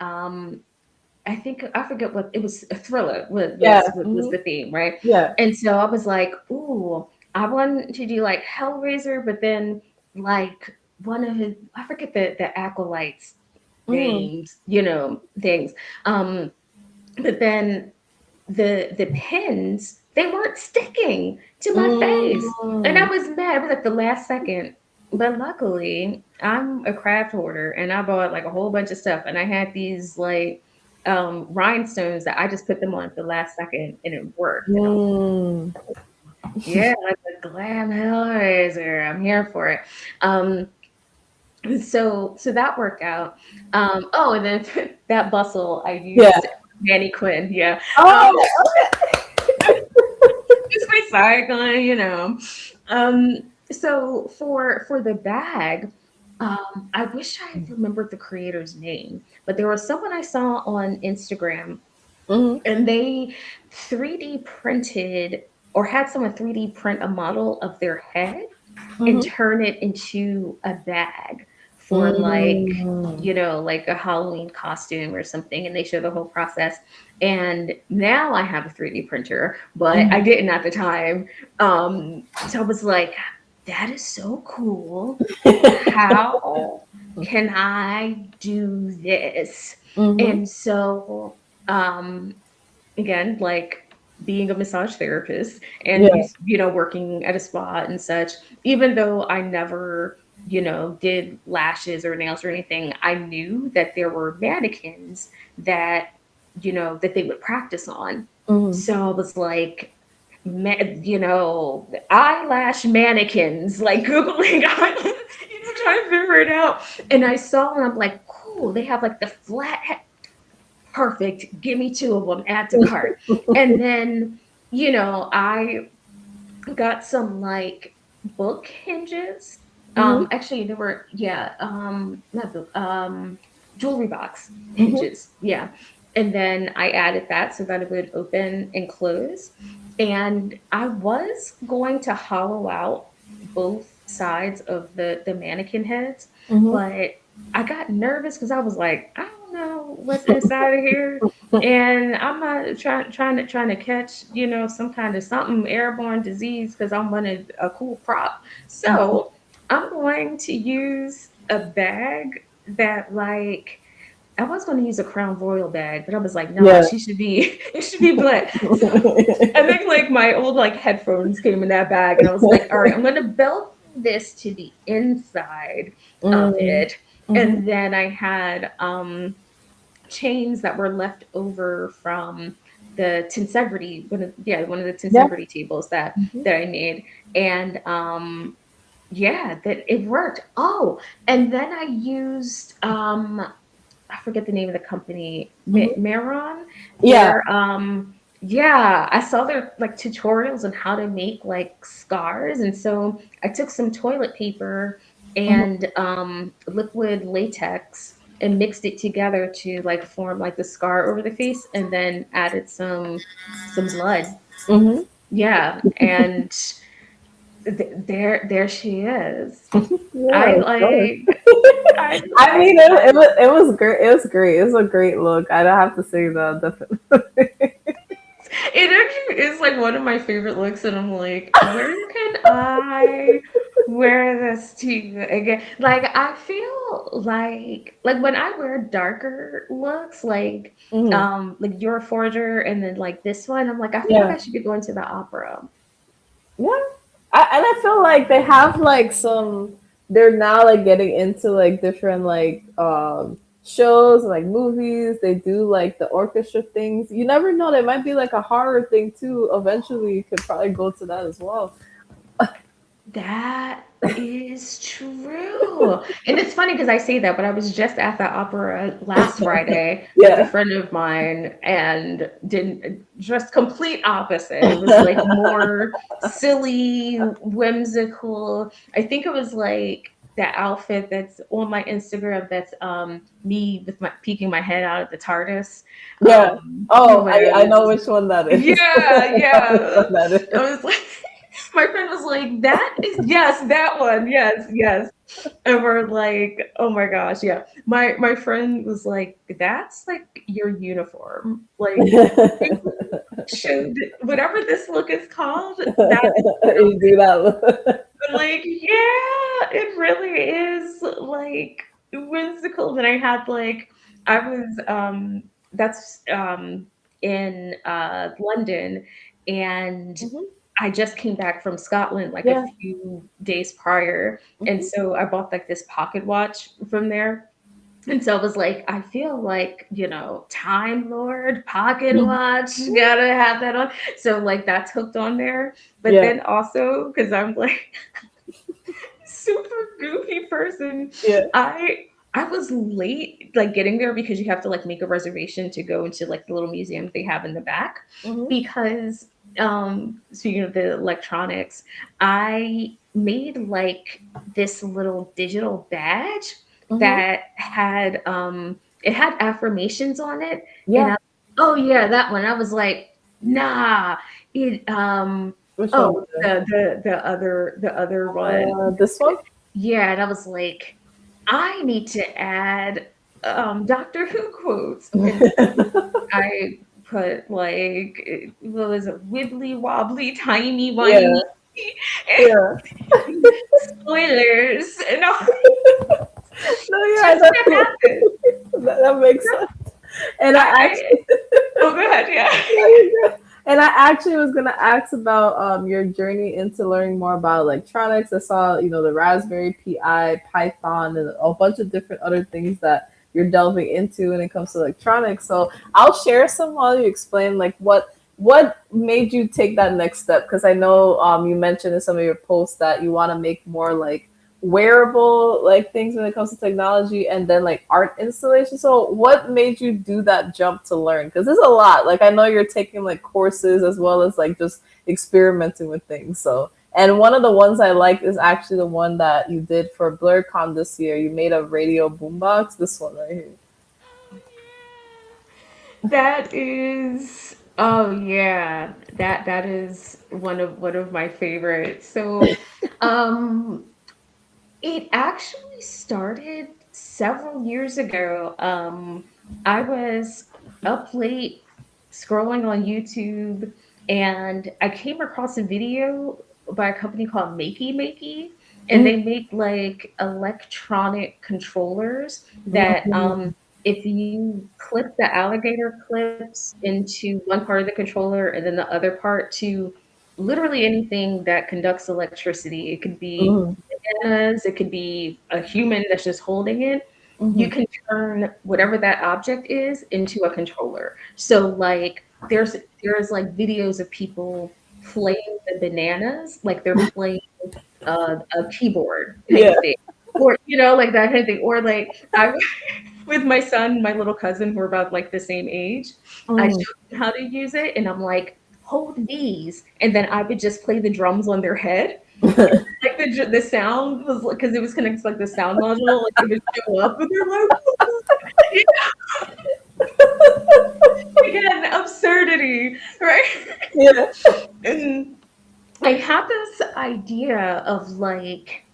I think I forget what it was. A thriller Yeah. was the theme, right? Yeah. And so I was like, ooh, I want to do like Hellraiser, but then like one of his, I forget the acolytes Mm. names, things. Um, but then the pins, they weren't sticking to my face, and I Mm. was mad. It was like the last second. But luckily, I'm a craft hoarder, and I bought like a whole bunch of stuff, and I had these like rhinestones that I just put them on at the last second, and it worked. And I was Mm. like, yeah, like the glam Hellraiser, I'm here for it. Um, so that worked out. Oh, and then that bustle I Yeah. used Nanny Quinn, yeah. Um, Oh, just recycling, So for the bag, I wish I remembered the creator's name, but there was someone I saw on Instagram, okay. and they 3D printed or had someone 3D print a model of their head and Hmm. turn it into a bag for like, Mm. like a Halloween costume or something. And they show the whole process. And now I have a 3D printer, but I Mm. didn't at the time. So I was like, that is so cool. How can I do this? Hmm. And so, um, again, like being a massage therapist and Yeah. working at a spa and such, even though I never, did lashes or nails or anything, I knew that there were mannequins that, that they would practice on. Hmm. So I was like, eyelash mannequins, like Googling, trying to figure it out. And I saw, and I'm like, cool, they have like the flat perfect. Give me two of them, add to cart. And then, I got some like book hinges. Hmm. Actually, there were, yeah, not book, jewelry box Hmm. hinges. Yeah. And then I added that so that it would open and close. And I was going to hollow out both sides of the mannequin heads, Hmm. but I got nervous because I was like, I don't know what's inside of here, and I'm not trying to catch, some kind of something airborne disease because I wanted a cool prop. So I'm going to use a bag that like I was going to use a Crown Royal bag, but I was like, nah, Yeah. she should be it should be black. So I think like my old like headphones came in that bag, and I was like, all right, I'm gonna belt this to the inside of Mm. it, Mhm. and then I had chains that were left over from the tensegrity, one of the Yeah. tensegrity tables that Mhm. that I made, and yeah, that it worked. Oh, and then I used I forget the name of the company, Mhm. Maron. Yeah. They're yeah, I saw their like tutorials on how to make like scars, and so I took some toilet paper Mhm. and liquid latex and mixed it together to like form like the scar over the face, and then added some blood. Mhm. Yeah, and there she is. I Yeah, of course. like I I mean, like it was great. It was great. It was a great look. I don't have to say that. Definitely. It actually is like one of my favorite looks, and I'm like, where can I wear this to again? Like, I feel like when I wear darker looks, Mhm. like your forger, and then like this one, I'm like, I feel like Yeah. I should be going to the opera. Yeah. And I feel like they have like some. They're now like getting into like different like shows and like movies. They do like the orchestra things. You never know. There might be like a horror thing too. Eventually, you could probably go to that as well. That is true. And it's funny because I say that, but I was just at the opera last Friday with a Yeah. friend of mine and didn't just complete opposite. It was like more silly, whimsical. I think it was like that outfit that's on my Instagram that's me with my peeking my head out of the TARDIS. Yeah. Oh, I know Was which one that is. yeah, I know which yeah. one that I is. was like, my friend was like, "That is yes, that one, yes, yes." And we're like, "Oh my gosh, yeah." My friend was like, "That's like your uniform. Like you should whatever this look is called. That is You do that. like yeah, it really is like whimsical." Then I had like I was that's in London, and Mhm. I just came back from Scotland like a Yeah. few days prior, and Mhm. so I bought like this pocket watch from there. And so I was like, I feel like, Time Lord, pocket watch, gotta have that on. So like that's hooked on there. But Yeah. then also, because I'm like super goofy person, Yeah. I was late like getting there because you have to like make a reservation to go into like the little museum they have in the back, Mhm. because speaking of the electronics, I made like this little digital badge Mhm. that had it had affirmations on it, and Yeah. oh yeah, that one. I was like, nah, it Which one oh, was it? the other one. This one? Yeah, and I was like, I need to add Doctor Who quotes. And I put like what was it, wibbly wobbly, timey Yeah. wimey, Yeah. spoilers, and all, No, yeah, just to have it. that makes sense. And I I actually, oh go ahead, yeah. no, you're good. And I actually was gonna ask about your journey into learning more about electronics. I saw, the Raspberry Pi, Python, and a bunch of different other things that you're delving into when it comes to electronics. So I'll share some while you explain like what made you take that next step, because I know you mentioned in some of your posts that you want to make more like wearable like things when it comes to technology, and then like art installation. So what made you do that jump to learn? Because there's a lot. Like I know you're taking like courses as well as like just experimenting with things. So, and one of the ones I like is actually the one that you did for BlurCon this year. You made a radio boombox. This one right here. That is oh yeah, that is one of my favorites. So um it actually started several years ago. I was up late scrolling on YouTube, and I came across a video by a company called Makey, and Mhm. they make like electronic controllers that if you clip the alligator clips into one part of the controller and then the other part to literally anything that conducts electricity, it could be Mhm. bananas, it could be a human that's just holding it, you Mhm. can turn whatever that object is into a controller. So like there's like videos of people playing the bananas like they're playing a keyboard type Yeah. of thing. Or like that kind of thing. Or like I with my son, my little cousin, who are about like the same age, I Mhm. showed them how to use it, and I'm like, hold these, and then I would just play the drums on their head. Like the sound was like because it was connected to like the sound module, like it would show up, and they're like, again, absurdity, right? Yeah. And I had this idea of like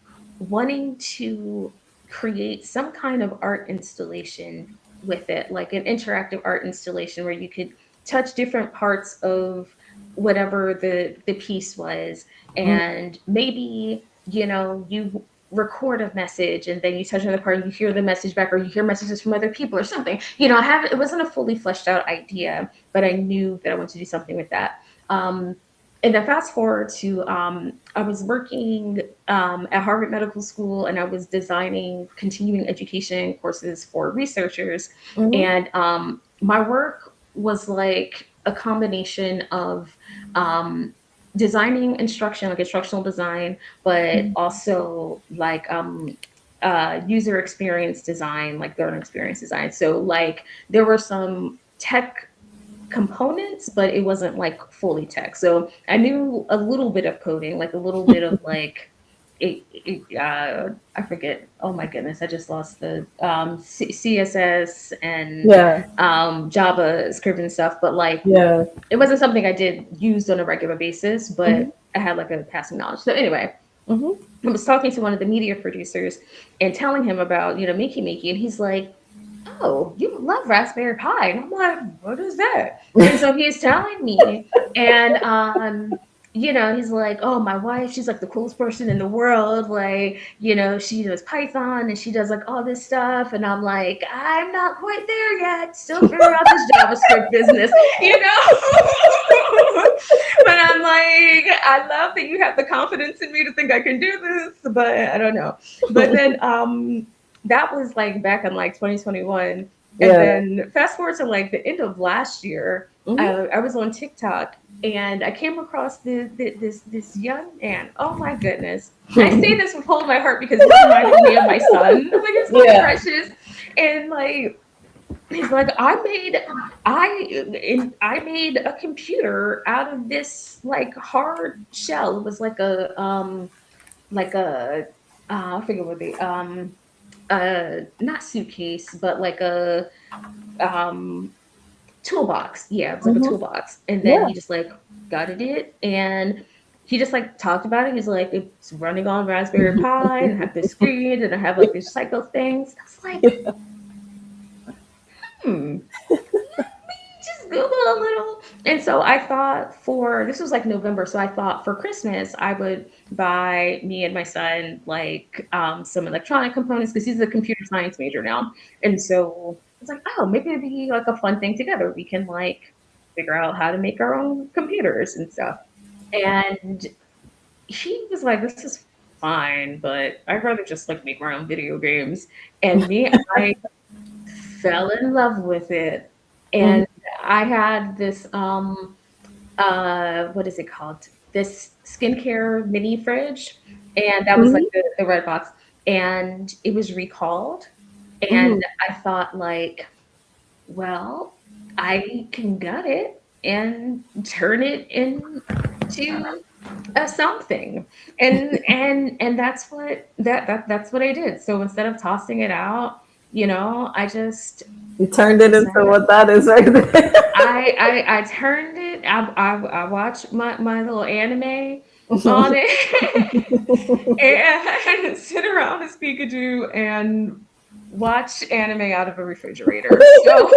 wanting to create some kind of art installation with it, like an interactive art installation where you could touch different parts of whatever the piece was, Mhm. and maybe you record a message and then you touch another part and you hear the message back, or you hear messages from other people or something. I have it wasn't a fully fleshed out idea, but I knew that I wanted to do something with that. um, and then fast forward to I was working at Harvard Medical School, and I was designing continuing education courses for researchers. Mhm. And my work was like a combination of um, designing instruction, like instructional design, but Mhm. also like user experience design, like learning experience design. So like there were some tech components, but it wasn't like fully tech. So I knew a little bit of coding, like a little bit of like I forget. Oh my goodness, I just lost the CSS and Yeah. JavaScript and stuff. But like Yeah. it wasn't something I did used on a regular basis, Mhm. but I had like a passing knowledge. So anyway, Mhm. I was talking to one of the media producers and telling him about Mickey, and he's like, "Oh, you love Raspberry Pi," and I'm like, "What is that?" And so he's telling me, and he's like, "Oh, my wife, she's like the coolest person in the world. Like, she does Python and she does like all this stuff." And I'm like, "I'm not quite there yet. Still figuring out this JavaScript business, you know." But I'm like, I love that you have the confidence in me to think I can do this, but I don't know. But then that was like back in like 2021. And Yeah. then fast forward to like the end of last year, Mhm. I was on TikTok and I came across this young man. Oh my goodness. I say this with all my heart because this reminded me of my son. Like he's so Yeah. precious. And like he's like, I made a computer out of this like hard shell. It was like a I forget what they not suitcase, but like a um toolbox. Yeah, it was like a Mhm. toolbox. And then Yeah. he just like gutted it, and he just like talked about it. He's like, it's running on Raspberry Pi and I have this screen and I have like these cycle things. I was like, hmm, just Google a little. And so I thought for this was like November, so I thought for Christmas I would buy me and my son like some electronic components because he's a computer science major now. And so it's like, oh, maybe it'd be like a fun thing together. We can like figure out how to make our own computers and stuff. And he was like, this is fine, but I'd rather just like make my own video games. And I fell in love with it. Mhm. And I had this what is it called? This skincare mini fridge, and that was like Mhm. the red box, and it was recalled. And Mhm. I thought like, well, I can gut it and turn it into a something. And that's that's what I did. So instead of tossing it out, I just You turned it into decided what that is right there. I turned it. I watched my little anime on it and sit around as Pikachu and watch anime out of a refrigerator. So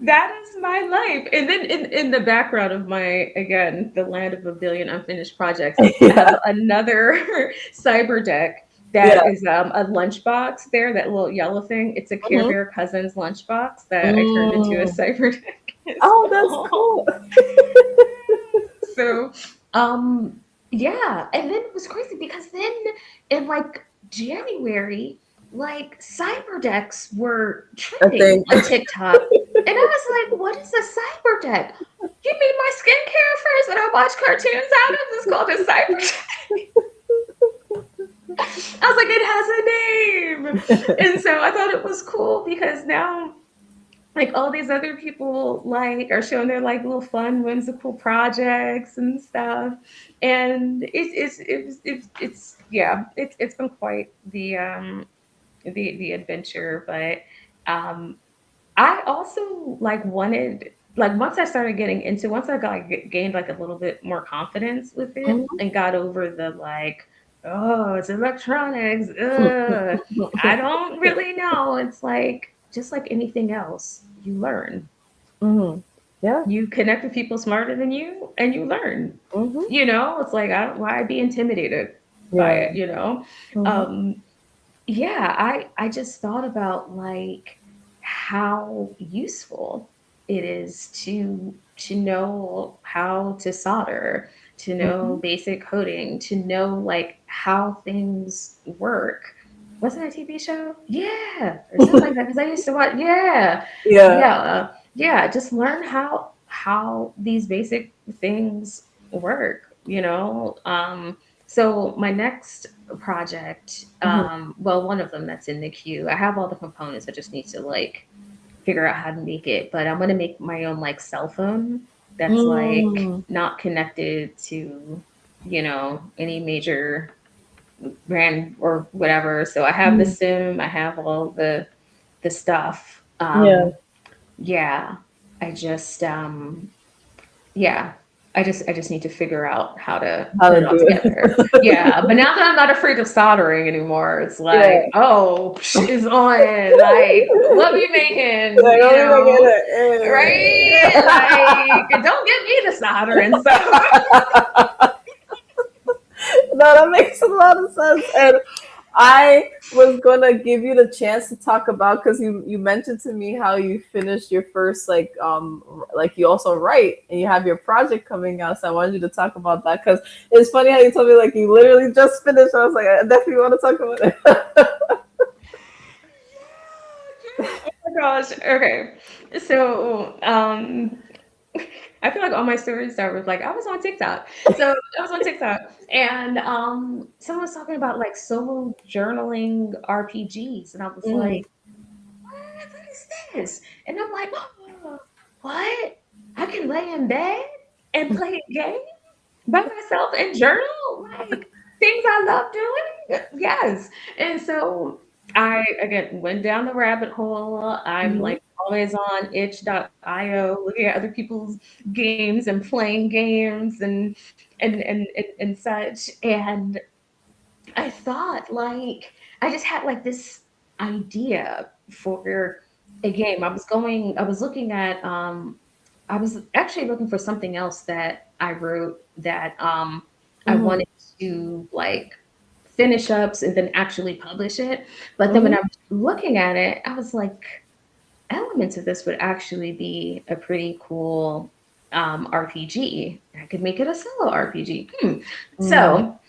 that is my life. And then in the background of my, again, the land of a billion unfinished projects, I have Yeah. another cyber deck Yeah. that is a lunchbox there, that little yellow thing. It's a Care Mhm. Bear Cousins lunchbox that I turned into a Mm. cyber deck as Oh, that's well. cool. So, yeah. And then it was crazy because then in like January, like cyber decks were I trending think. on TikTok. And I was like, what is a cyber deck? Give me my skincare first and I watch cartoons out of this called a cyber deck. I was like, it has a name. And so I thought it was cool because now like all these other people like are showing their like little fun whimsical projects and stuff, and it's yeah, it's been quite the adventure. But I also like wanted, like once I started getting into, once I got like, gained like a little bit more confidence with it Mhm. and got over the like, oh, it's electronics, I don't really know. It's like just like anything else, you learn. Mhm. Yeah. You connect with people smarter than you and you learn. Mhm. You know, it's like why be intimidated by Yeah. it, you know? Mhm. Um yeah, I just thought about like how useful it is to know how to solder, to know Mhm. basic coding, to know like how things work. Wasn't it a TV show? Yeah, or something like that. Because I used to watch. Yeah, Yeah. yeah. Just learn how these basic things work. You know. So my next project, Mhm. well, one of them that's in the queue. I have all the components. I just need to like figure out how to make it. But I'm gonna make my own like cell phone that's like Mm. not connected to, any major brand or whatever. So I have the Mhm. sim, I have all the stuff. Yeah. Yeah. I just yeah. I just need to figure out how to How put to it all do together. it. Yeah, but now that I'm not afraid of soldering anymore, it's Yeah. like, oh, it's on. Like, what we making? Like, oh, we gonna get Right? Like, don't get me to solder and stuff. No, that makes a lot of sense. And I was gonna give you the chance to talk about, because you mentioned to me how you finished your first like you also write and you have your project coming out. So I wanted you to talk about that, because it's funny how you told me like you literally just finished. I was like, I definitely want to talk about it. Oh my gosh. Okay. So, I feel like all my stories start with like I was on TikTok. So I was on TikTok and someone was talking about like solo journaling RPGs and I was Mm. like, what is this? And I'm like, oh, what? I can lay in bed and play a game by myself and journal like things I love doing. Yes. And so I again went down the rabbit hole. I'm Mhm. like always on itch.io looking at other people's games and playing games and such. And I thought like I just had like this idea for a game. I was looking at I was actually looking for something else that I wrote that I Mhm. wanted to like finish up and then actually publish it. But then when Mhm. I was looking at it, I was like, elements of this would actually be a pretty cool RPG. I could make it a solo RPG. Mm. So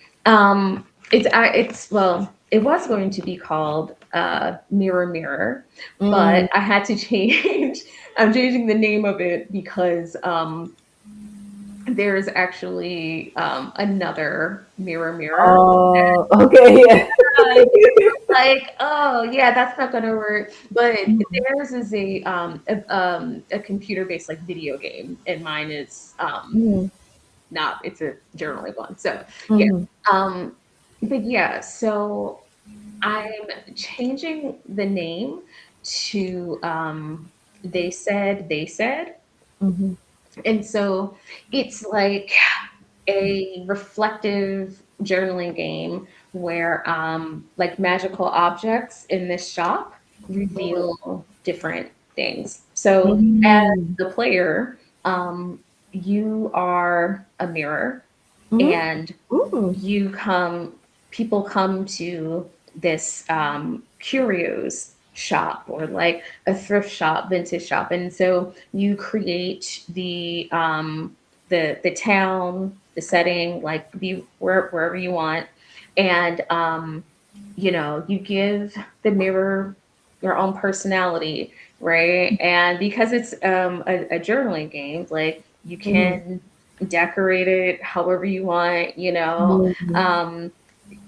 it's well, it was going to be called Mirror Mirror, Mm. but I had to change. I'm changing the name of it because there's actually another Mirror Mirror. Oh, okay, yeah. Like, oh yeah, that's not gonna work. But theirs is a computer based like video game, and mine is Mhm. not. It's a journaling one. So yeah, Mhm. um, but yeah, so I'm changing the name to they said, Mhm. and so it's like. a reflective journaling game where like magical objects in this shop reveal different things. So as Mm-hmm. the player, you are a mirror, and Ooh. you come people come to this curios shop, or like a thrift shop, vintage shop, and so you create the town, the setting, like be wherever you want, and you give the mirror your own personality, right? And because it's a journaling game, like you Mm-hmm. can decorate it however you want, Mm-hmm. um,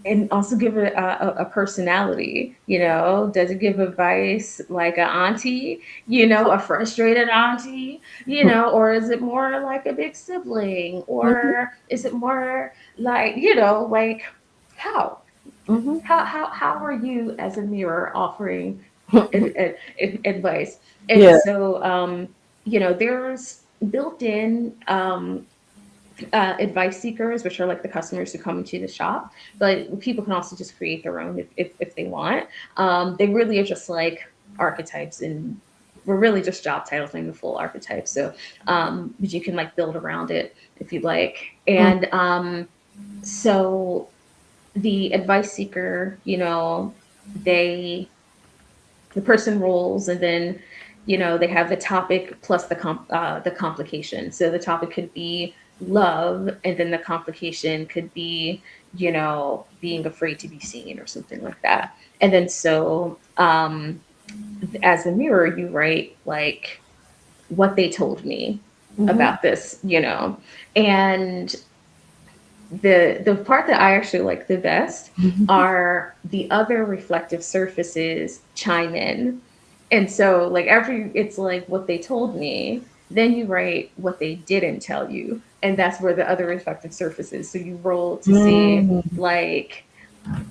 and also give it a personality. Does it give advice like an auntie, a frustrated auntie, or is it more like a big sibling, or is it more like, like how? Mm-hmm. How are you as a mirror offering advice? And Yeah. so, there's built-in advice seekers, which are like the customers who come to the shop, but people can also just create their own if they want. They really are just like archetypes, and we're really just job titles, not even full archetypes. So, but you can like build around it if you'd like. And so the advice seeker, they the person rolls, and then they have the topic plus the complication. So the topic could be love, and then the complication could be being afraid to be seen or something like that. And then so as a mirror, you write like what they told me Mm-hmm. about this, and the part that I actually like the best are the other reflective surfaces chime in. And so like after it's like what they told me, then you write what they didn't tell you. And that's where the other reflective surface is. So you roll to see Mm-hmm. like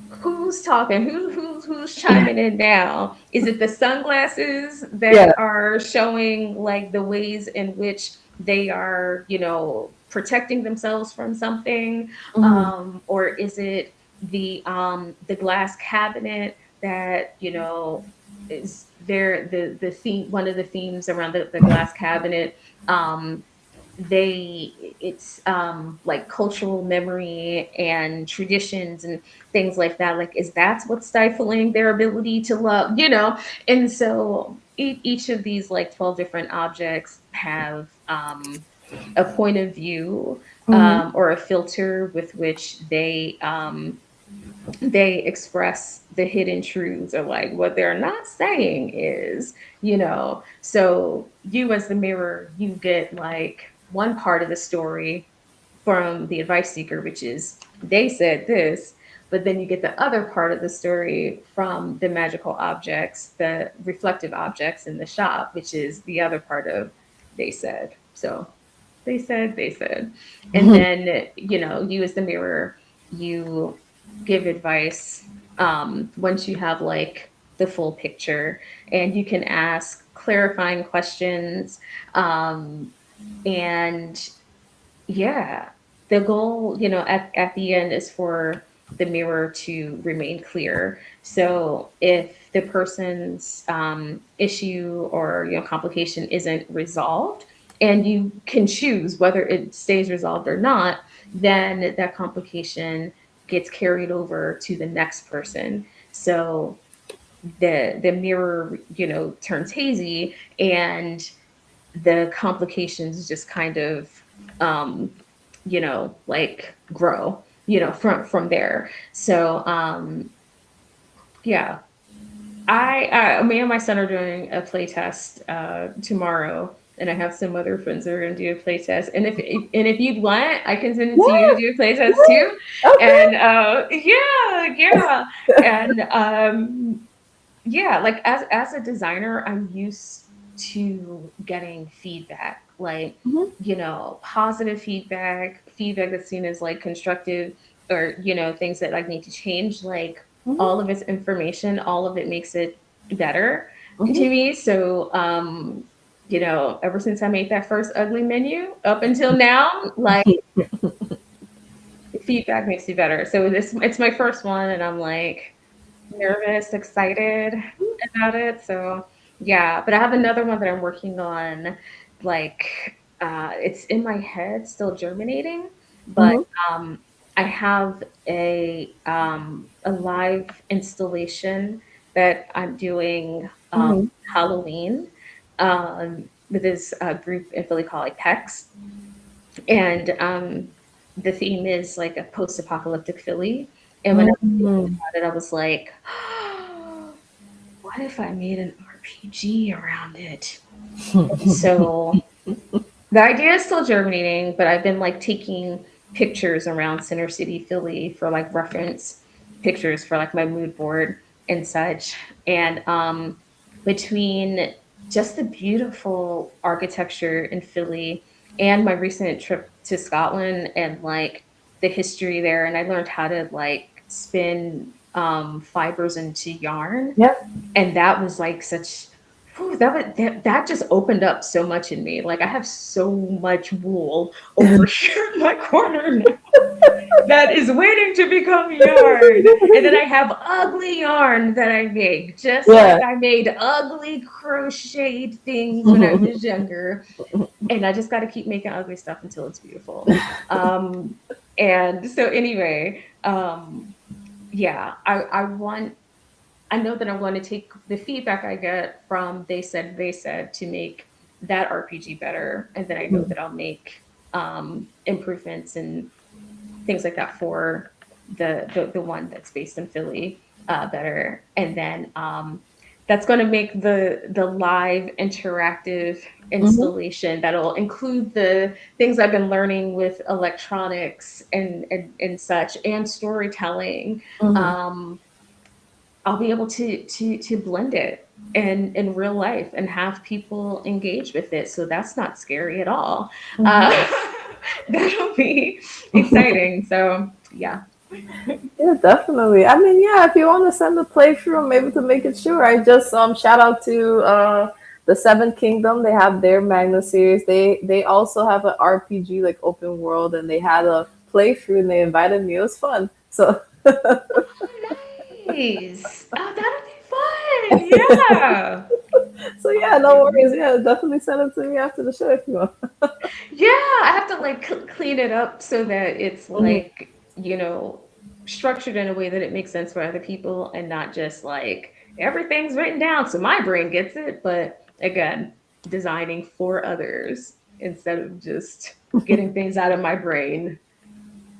who's talking, who's chiming in now. Is it the sunglasses Yeah. that are showing like the ways in which they are, protecting themselves from something, Mm-hmm. or is it the glass cabinet that is there, the theme, one of the themes around the glass cabinet. um it's like cultural memory and traditions and things like that. Like, is that what's stifling their ability to love, and so each of these like 12 different objects have a point of view, Mm-hmm. or a filter with which they express the hidden truths, or like what they're not saying is, so you as the mirror, you get like one part of the story from the advice seeker, which is they said this, but then you get the other part of the story from the magical objects, the reflective objects in the shop, which is the other part of they said. So they said. And then, you as the mirror, you give advice once you have like the full picture, and you can ask clarifying questions. And yeah, the goal, at the end is for the mirror to remain clear. So if the person's issue or complication isn't resolved, and you can choose whether it stays resolved or not, then that complication gets carried over to the next person. So the mirror, turns hazy, and the complications just kind of um, like grow, from there. So yeah, me and my son are doing a play test tomorrow, and I have some other friends that are going to do a play test. And if you'd want, I can send it to you to Yeah. do a play test too. Yeah. Okay. And yeah, and yeah, like as a designer, I'm used to getting feedback, like Mm-hmm. positive feedback that's seen as like constructive, or things that I need to change. Like, Mm-hmm. all of its information, all of it makes it better Mm-hmm. to me. So ever since I made that first ugly menu up until now, like feedback makes you better. So it's my first one, and I'm like nervous, excited about it. So yeah, but I have another one that I'm working on. Like it's in my head, still germinating, but Mm-hmm. I have a live installation that I'm doing Mm-hmm. Halloween with this group in Philly called like PEX, and the theme is like a post-apocalyptic Philly. And when I was thinking Mm-hmm. about it, I was like, what if I made an RPG around it? And so the idea is still germinating, but I've been like taking pictures around Center City, Philly for like reference pictures for like my mood board and such. And between just the beautiful architecture in Philly and my recent trip to Scotland and like the history there, and I learned how to like spin fibers into yarn, Yep. and that was like such whew, that just opened up so much in me. Like I have so much wool over here in my corner now that is waiting to become yarn. And then I have ugly yarn that I make, just like Yeah. I made ugly crocheted things when I was younger. And I just got to keep making ugly stuff until it's beautiful. Um, and so anyway, yeah, I know that I'm going to take the feedback I get from they said to make that RPG better, and then I know that I'll make improvements and things like that for the one that's based in Philly better, and then that's going to make the live interactive Mm-hmm. installation that'll include the things I've been learning with electronics and such and storytelling. Mm-hmm. Um, I'll be able to blend it in real life and have people engage with it. So that's not scary at all. Mm-hmm. Uh, that'll be exciting. So yeah. Yeah, definitely. I mean, yeah, if you want to send a playthrough, I'm able to make it sure. I just shout out to the Seven Kingdom. They have their Magna series. They also have an RPG like open world, and they had a playthrough, and they invited me. It was fun. So Oh, nice. Oh, that'll be fun. Yeah. so yeah, no worries. Yeah, definitely send it to me after the show if you want. Yeah. I have to like clean it up so that it's Mhm. like, structured in a way that it makes sense for other people and not just like everything's written down so my brain gets it. But again, designing for others instead of just getting things out of my brain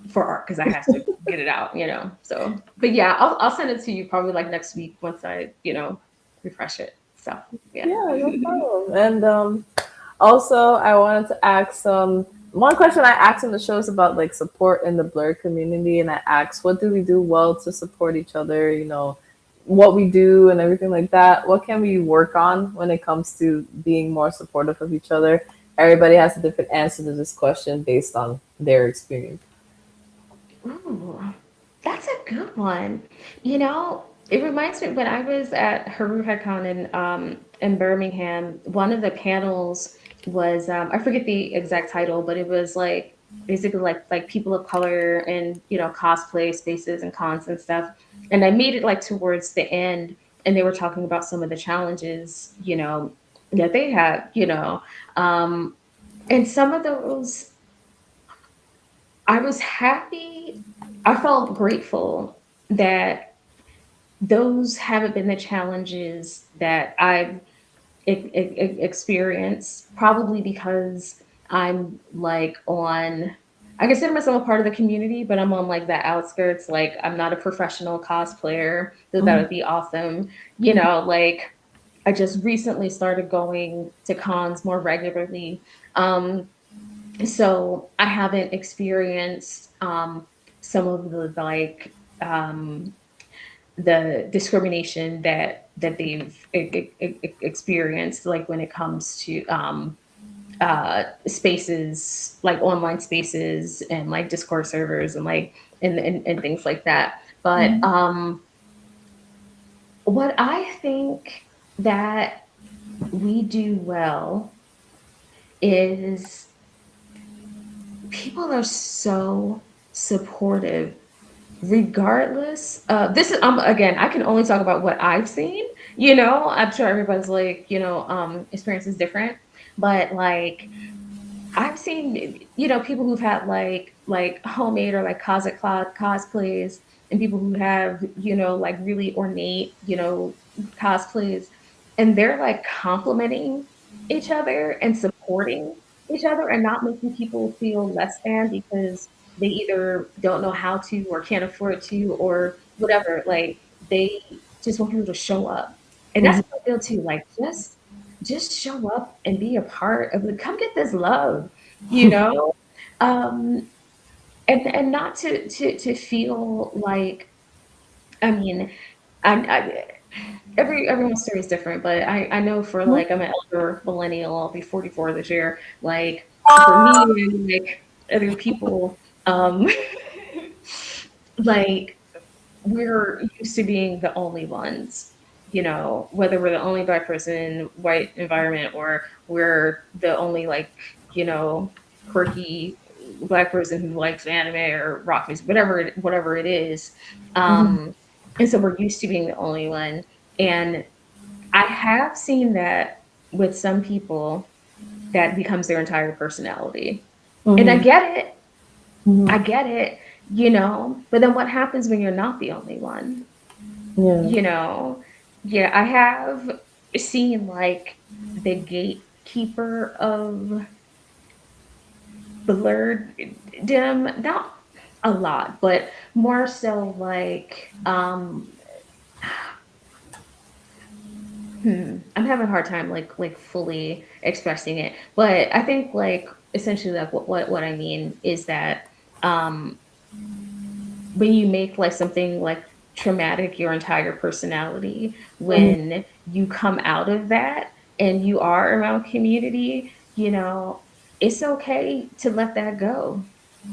for art because I have to get it out. So, but yeah, I'll send it to you probably like next week once I refresh it. So, yeah. Yeah, no problem. And also, I wanted to ask one question I asked in the show is about like support in the Blur community, and I asked, what do we do well to support each other? What we do and everything like that. What can we work on when it comes to being more supportive of each other? Everybody has a different answer to this question based on their experience. Ooh, that's a good one. It reminds me when I was at HaruHaCon in Birmingham, one of the panels was I forget the exact title, but it was like basically like people of color and cosplay spaces and cons and stuff. And I made it like towards the end, and they were talking about some of the challenges that they had. Um, and some of those I was happy. I felt grateful that those haven't been the challenges that I've experienced, probably because I'm like I consider myself a part of the community, but I'm on like the outskirts. Like, I'm not a professional cosplayer, though that Mhm. would be awesome. Like, I just recently started going to cons more regularly. Um, so I haven't experienced some of the like the discrimination that they've experienced, like when it comes to spaces like online spaces and like Discord servers and like and things like that. But Mhm. what I think that we do well is people are so supportive, regardless. This is again, I can only talk about what I've seen. I'm sure everybody's like, experience is different, but like I've seen, people who've had like homemade or like cosplays, and people who have, like really ornate, cosplays, and they're like complimenting each other and supporting each other and not making people feel less than because they either don't know how to or can't afford to or whatever. Like they just want people to show up. And that's Mhm. what I feel too. Like just show up and be a part of it. Come get this love, you know? Um, and not to feel like, I mean, I everyone's story is different, but I know for like I'm an elder millennial, I'll be 44 this year. Like for me and like other people, um, like we're used to being the only ones, whether we're the only black person, white environment, or we're the only like, quirky black person who likes anime or rock music, whatever it is. Mhm. And so we're used to being the only one. And I have seen that with some people that becomes their entire personality. And I Mhm. get it. I Mhm. get it, but then what happens when you're not the only one? Yeah. You know, yeah, I have seen like the gatekeeper of blurred dim, not a lot, but more so like I'm having a hard time like fully expressing it. But I think like essentially like what I mean is that um when you make like something like traumatic your entire personality, Mhm. when you come out of that and you are around community, it's okay to let that go,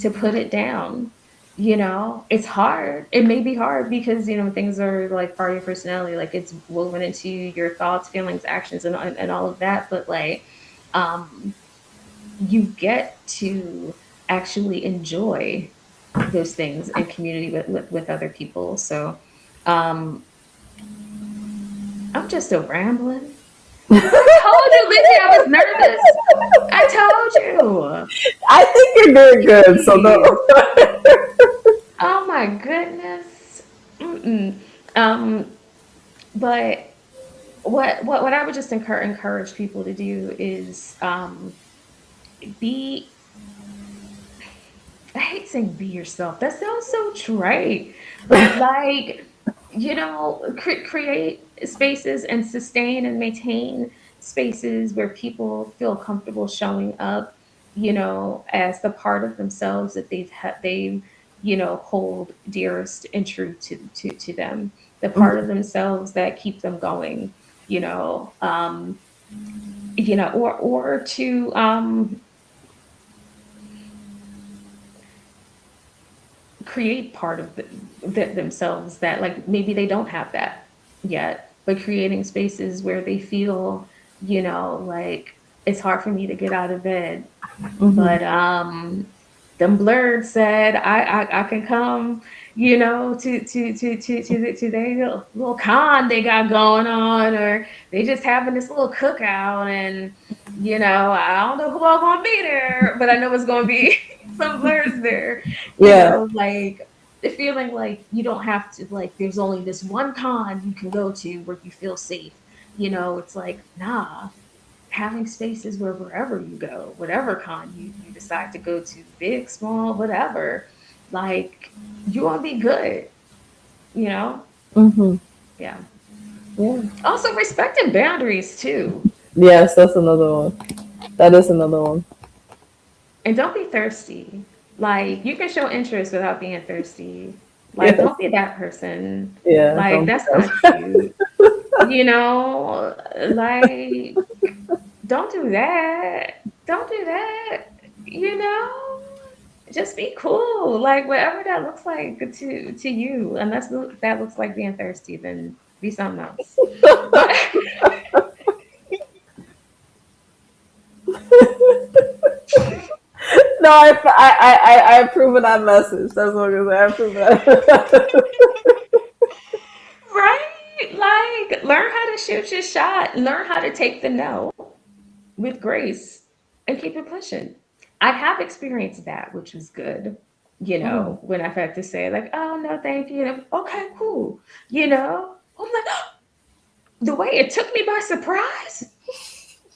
to put it down. It's hard. It may be hard because things are like part of your personality, like it's woven into your thoughts, feelings, actions, and all of that. But like um you get to actually enjoy those things in community with other people. So um, I'm just still rambling. I told you, Lizzie, I was nervous. I told you. I think you're doing good. So Jeez. no. Oh my goodness. Mm-mm. Um, but what I would just encourage people to do is be. I hate saying be yourself. That sounds so trite, but like create spaces and sustain and maintain spaces where people feel comfortable showing up, as the part of themselves that they've hold dearest and true to them, the part of themselves that keep them going, or to create part of themselves that like maybe they don't have that yet, but creating spaces where they feel like it's hard for me to get out of bed, Mhm. but them blurred said I can come, to their little con they got going on, or they just having this little cookout, and I don't know who all gonna be there, but I know it's gonna be some blurs there, Yeah. like the feeling like you don't have to, like there's only this one con you can go to where you feel safe. It's like, nah, having spaces where wherever you go, whatever con you decide to go to, big, small, whatever, like you want to be good, you know? Mhm. Yeah. Yeah. Also respecting boundaries too. Yes, that's another one. That is another one. And don't be thirsty. Like you can show interest without being thirsty. Like Yes. don't be that person. Yeah. Like Don't be that's not that. cute. Like don't do that. Don't do that. You know? Just be cool. Like whatever that looks like to you. Unless that looks like being thirsty, then be something else. But No, I approve of that message. That's what I'm gonna say. I approve of that. Right? Like, learn how to shoot your shot. Learn how to take the no with grace and keep it pushing. I have experienced that, which was good. Mhm. When I've had to say like, "Oh no, thank you," and okay, cool. You know, I'm like, the way it took me by surprise,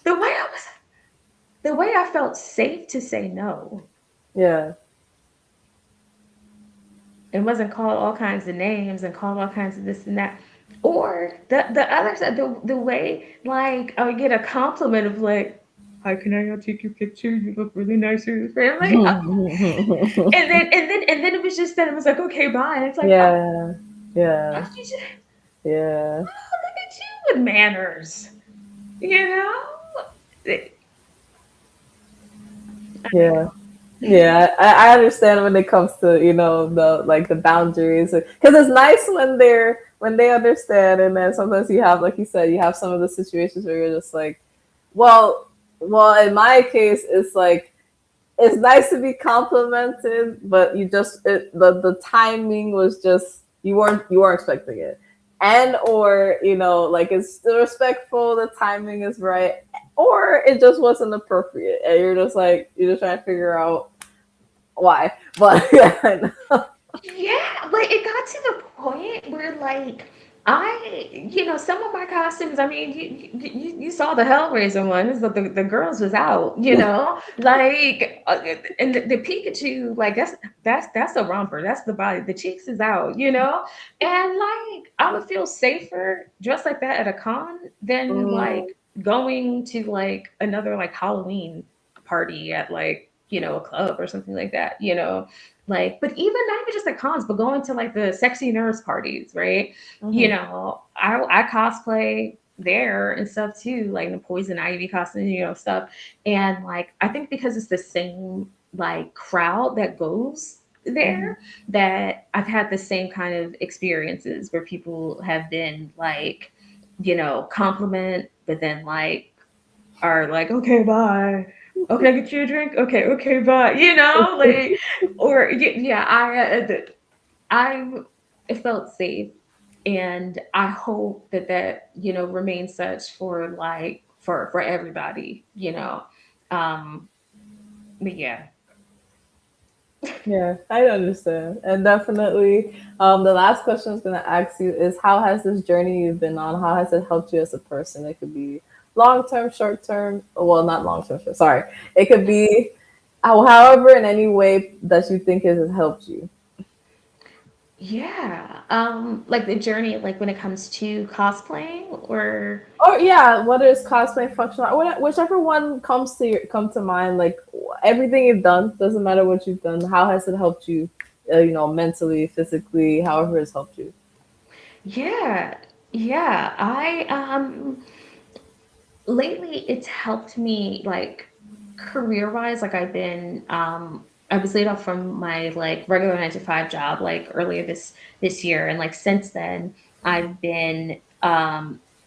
the way I was, the way I felt safe to say no, Yeah. and wasn't called all kinds of names and called all kinds of this and that. Or the other side, the way like I would get a compliment of like, "Hi, can I take your picture? You look really nice in this frame." Like, and then it was just then it was like, okay, bye. And it's like, oh, Yeah. Yeah. you just, Yeah. look at you with manners, you know. Yeah. Yeah, I understand when it comes to the like the boundaries because it's nice when they understand, and then sometimes you have, like you said, you have some of the situations where you're just like, well, in my case it's like it's nice to be complimented, but the timing was just you weren't expecting it, and or like it's still respectful, the timing is right, or it just wasn't appropriate, and you're just trying to figure out why. But yeah, Yeah, like it got to the point where like some of my costumes. I mean, you saw the Hellraiser ones, but the girls was out. Like and the Pikachu, like that's a romper. That's the body. The cheeks is out. And like I would feel safer dressed like that at a con than mm, like going to like another like Halloween party at like a club or something like that. Like, but even not even just the cons, but going to like the sexy nurse parties, right? mhm, I cosplay there and stuff too, like the poison ivy costume, stuff. And like I think because it's the same like crowd that goes mhm, there, that I've had the same kind of experiences where people have been like, compliment, but then like are like, okay, bye. Okay, I get you a drink. Okay, okay, bye. Like, or yeah, I felt safe, and I hope that remains such for like for everybody. Um, but yeah, yeah, I understand, and definitely, the last question I was gonna ask you is, how has this journey you've been on? How has it helped you as a person? It could be long term, short term. Well, not long term. Sorry, it could be however in any way that you think it has helped you. yeah. Like the journey, like when it comes to cosplaying, or Or yeah, whether it's cosplay, functional, whichever one come to mind. Like everything you've done, doesn't matter what you've done. How has it helped you? Mentally, physically, however it's helped you. yeah, yeah. I lately it's helped me like career wise. Like I was laid off from my like regular 9 to 5 job like earlier this year, and like since then I've been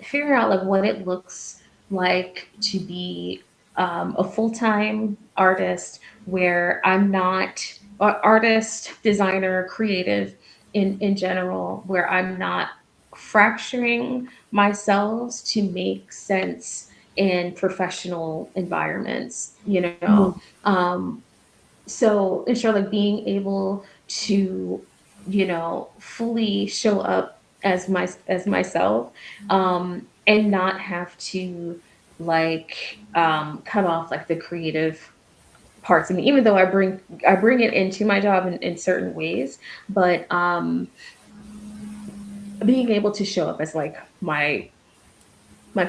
figuring out like what it looks like to be a full-time artist, where I'm not artist, designer, creative in general, where I'm not fracturing myself to make sense in professional environments. Mhm. So ensure like being able to fully show up as myself, and not have to like cut off like the creative parts of me, even though I bring it into my job in certain ways. But being able to show up as like my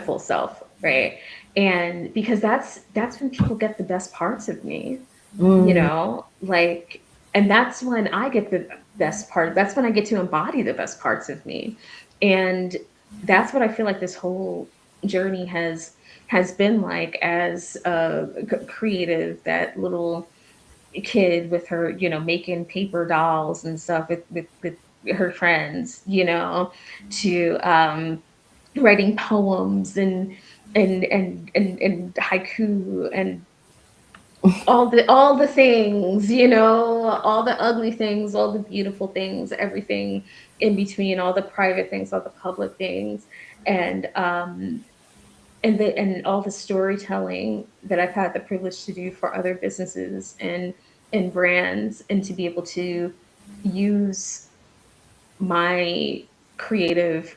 full self, right? And because that's when people get the best parts of me, Mm, like, and that's when I get the best part. That's when I get to embody the best parts of me. And that's what I feel like this whole journey has been like as a creative, that little kid with her, making paper dolls and stuff with her friends, to writing poems and haiku, and all the things, you know, all the ugly things, all the beautiful things, everything in between, all the private things, all the public things, and and all the storytelling that I've had the privilege to do for other businesses and brands, and to be able to use my creative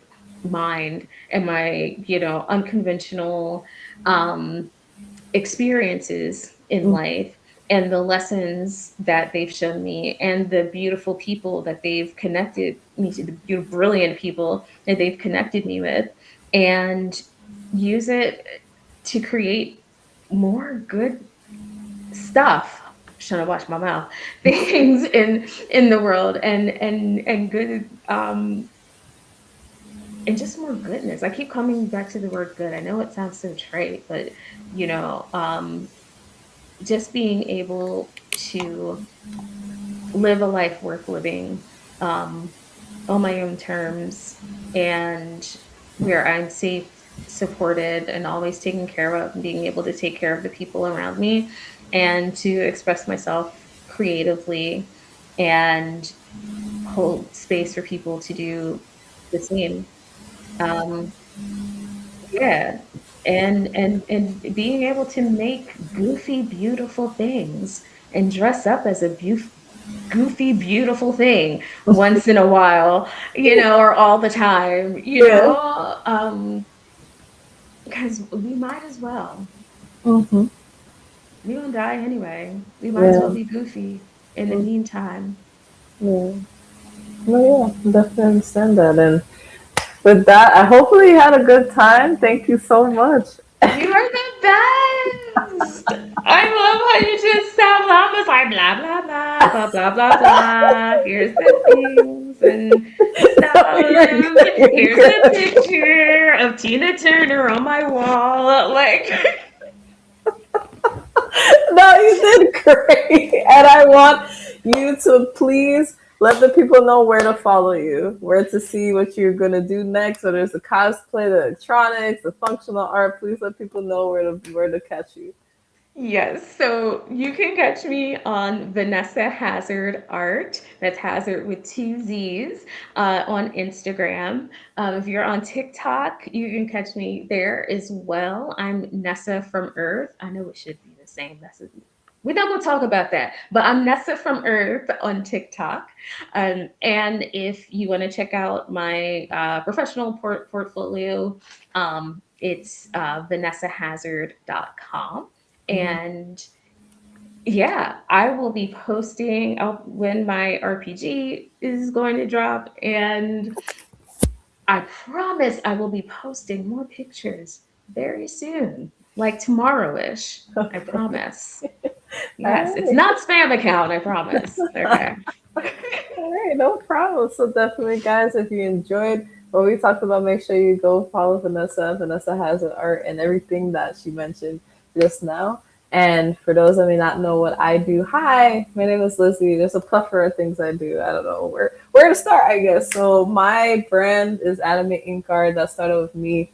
mind and my, you know, unconventional um experiences in Mm. life, and the lessons that they've shown me, and the beautiful people that they've connected me to, the brilliant people that they've connected me with, and use it to create more good stuff. Should I watch my mouth? Things in the world, and good, and just more goodness. I keep coming back to the word good. I know it sounds so trite, but you know, just being able to live a life worth living, um, on my own terms, and where I'm safe, supported, and always taken care of, and being able to take care of the people around me, and to express myself creatively, and hold space for people to do the same. Um, yeah. And being able to make goofy, beautiful things, and dress up as a goofy, beautiful thing once in a while, you know, or all the time, you Yeah. know, because we might as well. Mm-hmm. We gonna die anyway. We might as well Yeah. be goofy in the Mm. meantime. Yeah. No, yeah, definitely understand that. And with that, I hopefully you had a good time. Thank you so much. You are the best. I love how you just sound llamas like blah blah blah blah blah blah blah. Here's the things and No, you're stuff. good. You're Here's a good. picture of Tina Turner on my wall. Like, No, you did great. And I want you to please let the people know where to follow you, where to see what you're going to do next. Whether it's the cosplay, the electronics, the functional art. Please let people know where to catch you. yes, so you can catch me on Vanessa Hazard Art. That's Hazard with two Z's, on Instagram. If you're on TikTok, you can catch me there as well. I'm Nessa from Earth. I know it should be the same. We're not going to talk about that, but I'm Nessa from Earth on TikTok. And if you want to check out my professional portfolio, it's vanessahazard.com. Mhm. And yeah, I will be posting when my RPG is going to drop. And I promise I will be posting more pictures very soon, like tomorrow-ish. I Okay. promise. All Yes, it's right. not spam account, I promise. Okay. All right, no problem. So definitely, guys, if you enjoyed what we talked about, make sure you go follow Vanessa. Vanessa has an art and everything that she mentioned just now. And for those that may not know what I do, hi, my name is Lizzie. There's a plethora of things I do. I don't know where to start, I guess. So my brand is AnimeInkArt. That started with me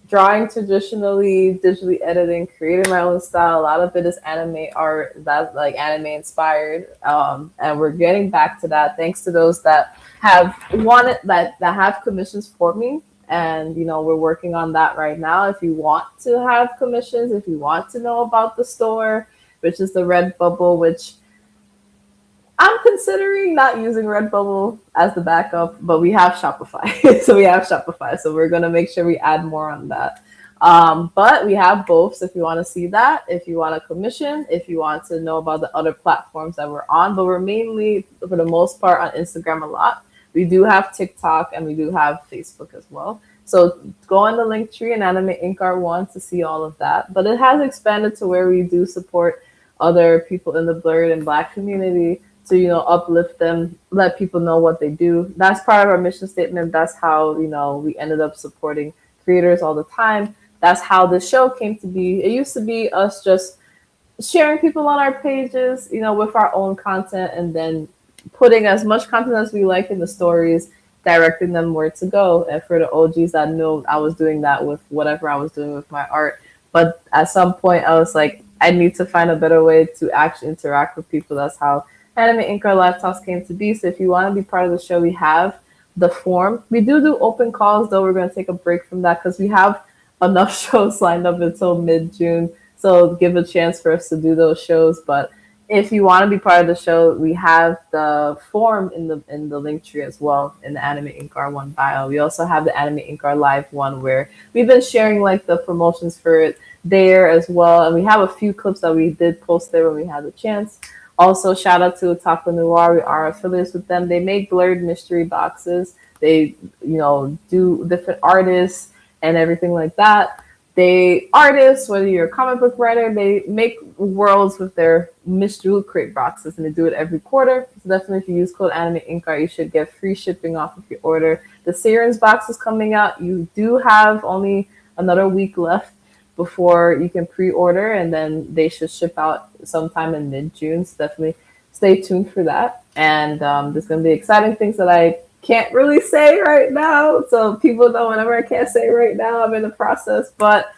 drawing traditionally, digitally editing, creating my own style. A lot of it is anime art that's like anime inspired. And we're getting back to that thanks to those that have wanted that have commissions for me. And we're working on that right now. If you want to have commissions, if you want to know about the store, which is the Redbubble, which I'm considering not using Redbubble as the backup, but we have Shopify. So we have Shopify. So we're going to make sure we add more on that. But we have both. So if you want to see that, if you want a commission, if you want to know about the other platforms that we're on, but we're mainly, for the most part, on Instagram a lot. We do have TikTok and we do have Facebook as well. So go on the link tree and Anime Ink Art One to see all of that. But it has expanded to where we do support other people in the blurred and black community to uplift them, let people know what they do. That's part of our mission statement. That's how we ended up supporting creators all the time. That's how the show came to be. It used to be us just sharing people on our pages, with our own content, and then putting as much content as we like in the stories, directing them where to go. And for the OGs, I knew I was doing that with whatever I was doing with my art. But at some point, I was like, I need to find a better way to actually interact with people. That's how AnimeInkArt Live Talks came to be. So if you want to be part of the show, we have the form. We do open calls, though. We're going to take a break from that because we have enough shows lined up until mid-June. So give a chance for us to do those shows. But if you want to be part of the show, we have the form in the link tree as well in the Anime Inkart one bio. We also have the Anime Inkart Live one where we've been sharing like the promotions for it there as well. And we have a few clips that we did post there when we had the chance. Also, shout out to Otaku Noir. We are affiliates with them. They make blurred mystery boxes. They, do different artists and everything like that. They artists, whether you're a comic book writer, they make worlds with their mystery crate boxes, and they do it every quarter. So definitely, if you use code AnimeInkArt, you should get free shipping off of your order. The Sirens box is coming out. You do have only another week left before you can pre-order, and then they should ship out sometime in mid-June. So definitely stay tuned for that. And there's going to be exciting things that I can't really say right now. So people know whenever I can't say right now, I'm in the process. But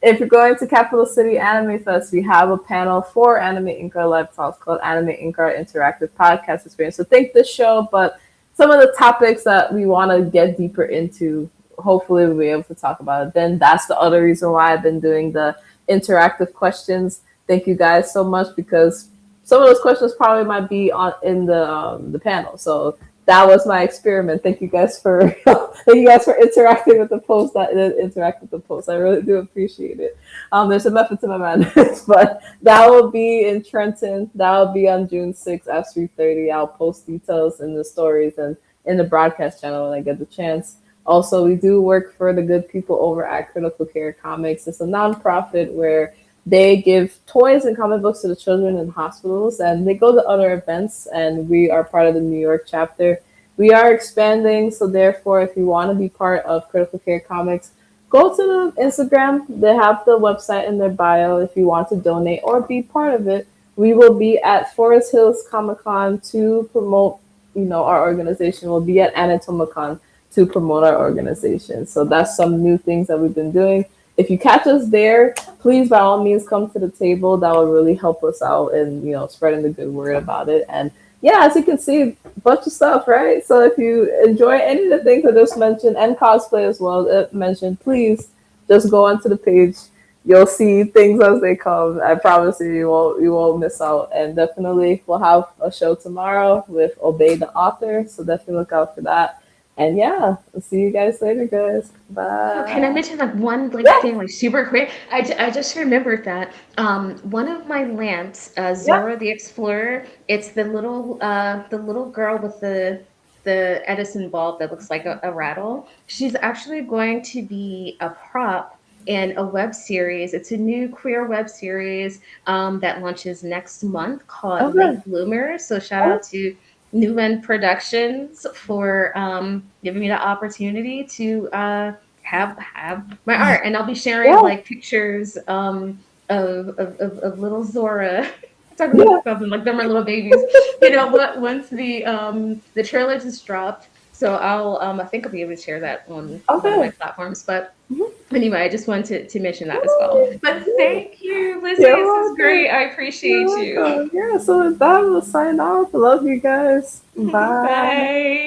if you're going to Capital City Anime Fest, we have a panel for AnimeInkArt Live Talks called AnimeInkArt Interactive Podcast Experience. So think this show, but some of the topics that we want to get deeper into, hopefully we'll be able to talk about it. Then that's the other reason why I've been doing the interactive questions. Thank you guys so much, because some of those questions probably might be in the panel. So that was my experiment. Thank you guys for interacting with the post. That interact with the post. I really do appreciate it. There's a method to my madness, but that will be in Trenton. That will be on June 6th at 3:30. I'll post details in the stories and in the broadcast channel when I get the chance. Also, we do work for the good people over at Critical Care Comics. It's a nonprofit where they give toys and comic books to the children in hospitals, and they go to other events, and we are part of the New York chapter. We are expanding, so therefore, if you want to be part of Critical Care Comics, go to the Instagram. They have the website in their bio if you want to donate or be part of it. We will be at Forest Hills Comic Con to promote, our organization. We'll be at Anatomicon to promote our organization. So that's some new things that we've been doing. If you catch us there, please, by all means, come to the table. That will really help us out in, spreading the good word about it. And yeah, as you can see, a bunch of stuff, right? So if you enjoy any of the things I just mentioned, and cosplay as well mentioned, please just go onto the page. You'll see things as they come. I promise you won't miss out. And definitely, we'll have a show tomorrow with Obey the Author. So definitely look out for that. And yeah, I'll see you guys later, guys. Bye. Can I mention one thing super quick? I just remembered that one of my lamps, Zora the Explorer, it's the little girl with the Edison bulb that looks like a rattle. She's actually going to be a prop in a web series. It's a new queer web series that launches next month called Late Bloomers. So shout out to New End Productions for giving me the opportunity to have my art, and I'll be sharing pictures of little Zora. Talking about something like them are little babies. Once the trailer just dropped, so I'll I think I'll be able to share that on one of my platforms. But anyway, I just wanted to mention that as well. But thank you, Lizzie. This is great. I appreciate you. Yeah, so with that, we'll sign off. Love you guys. Bye. Bye.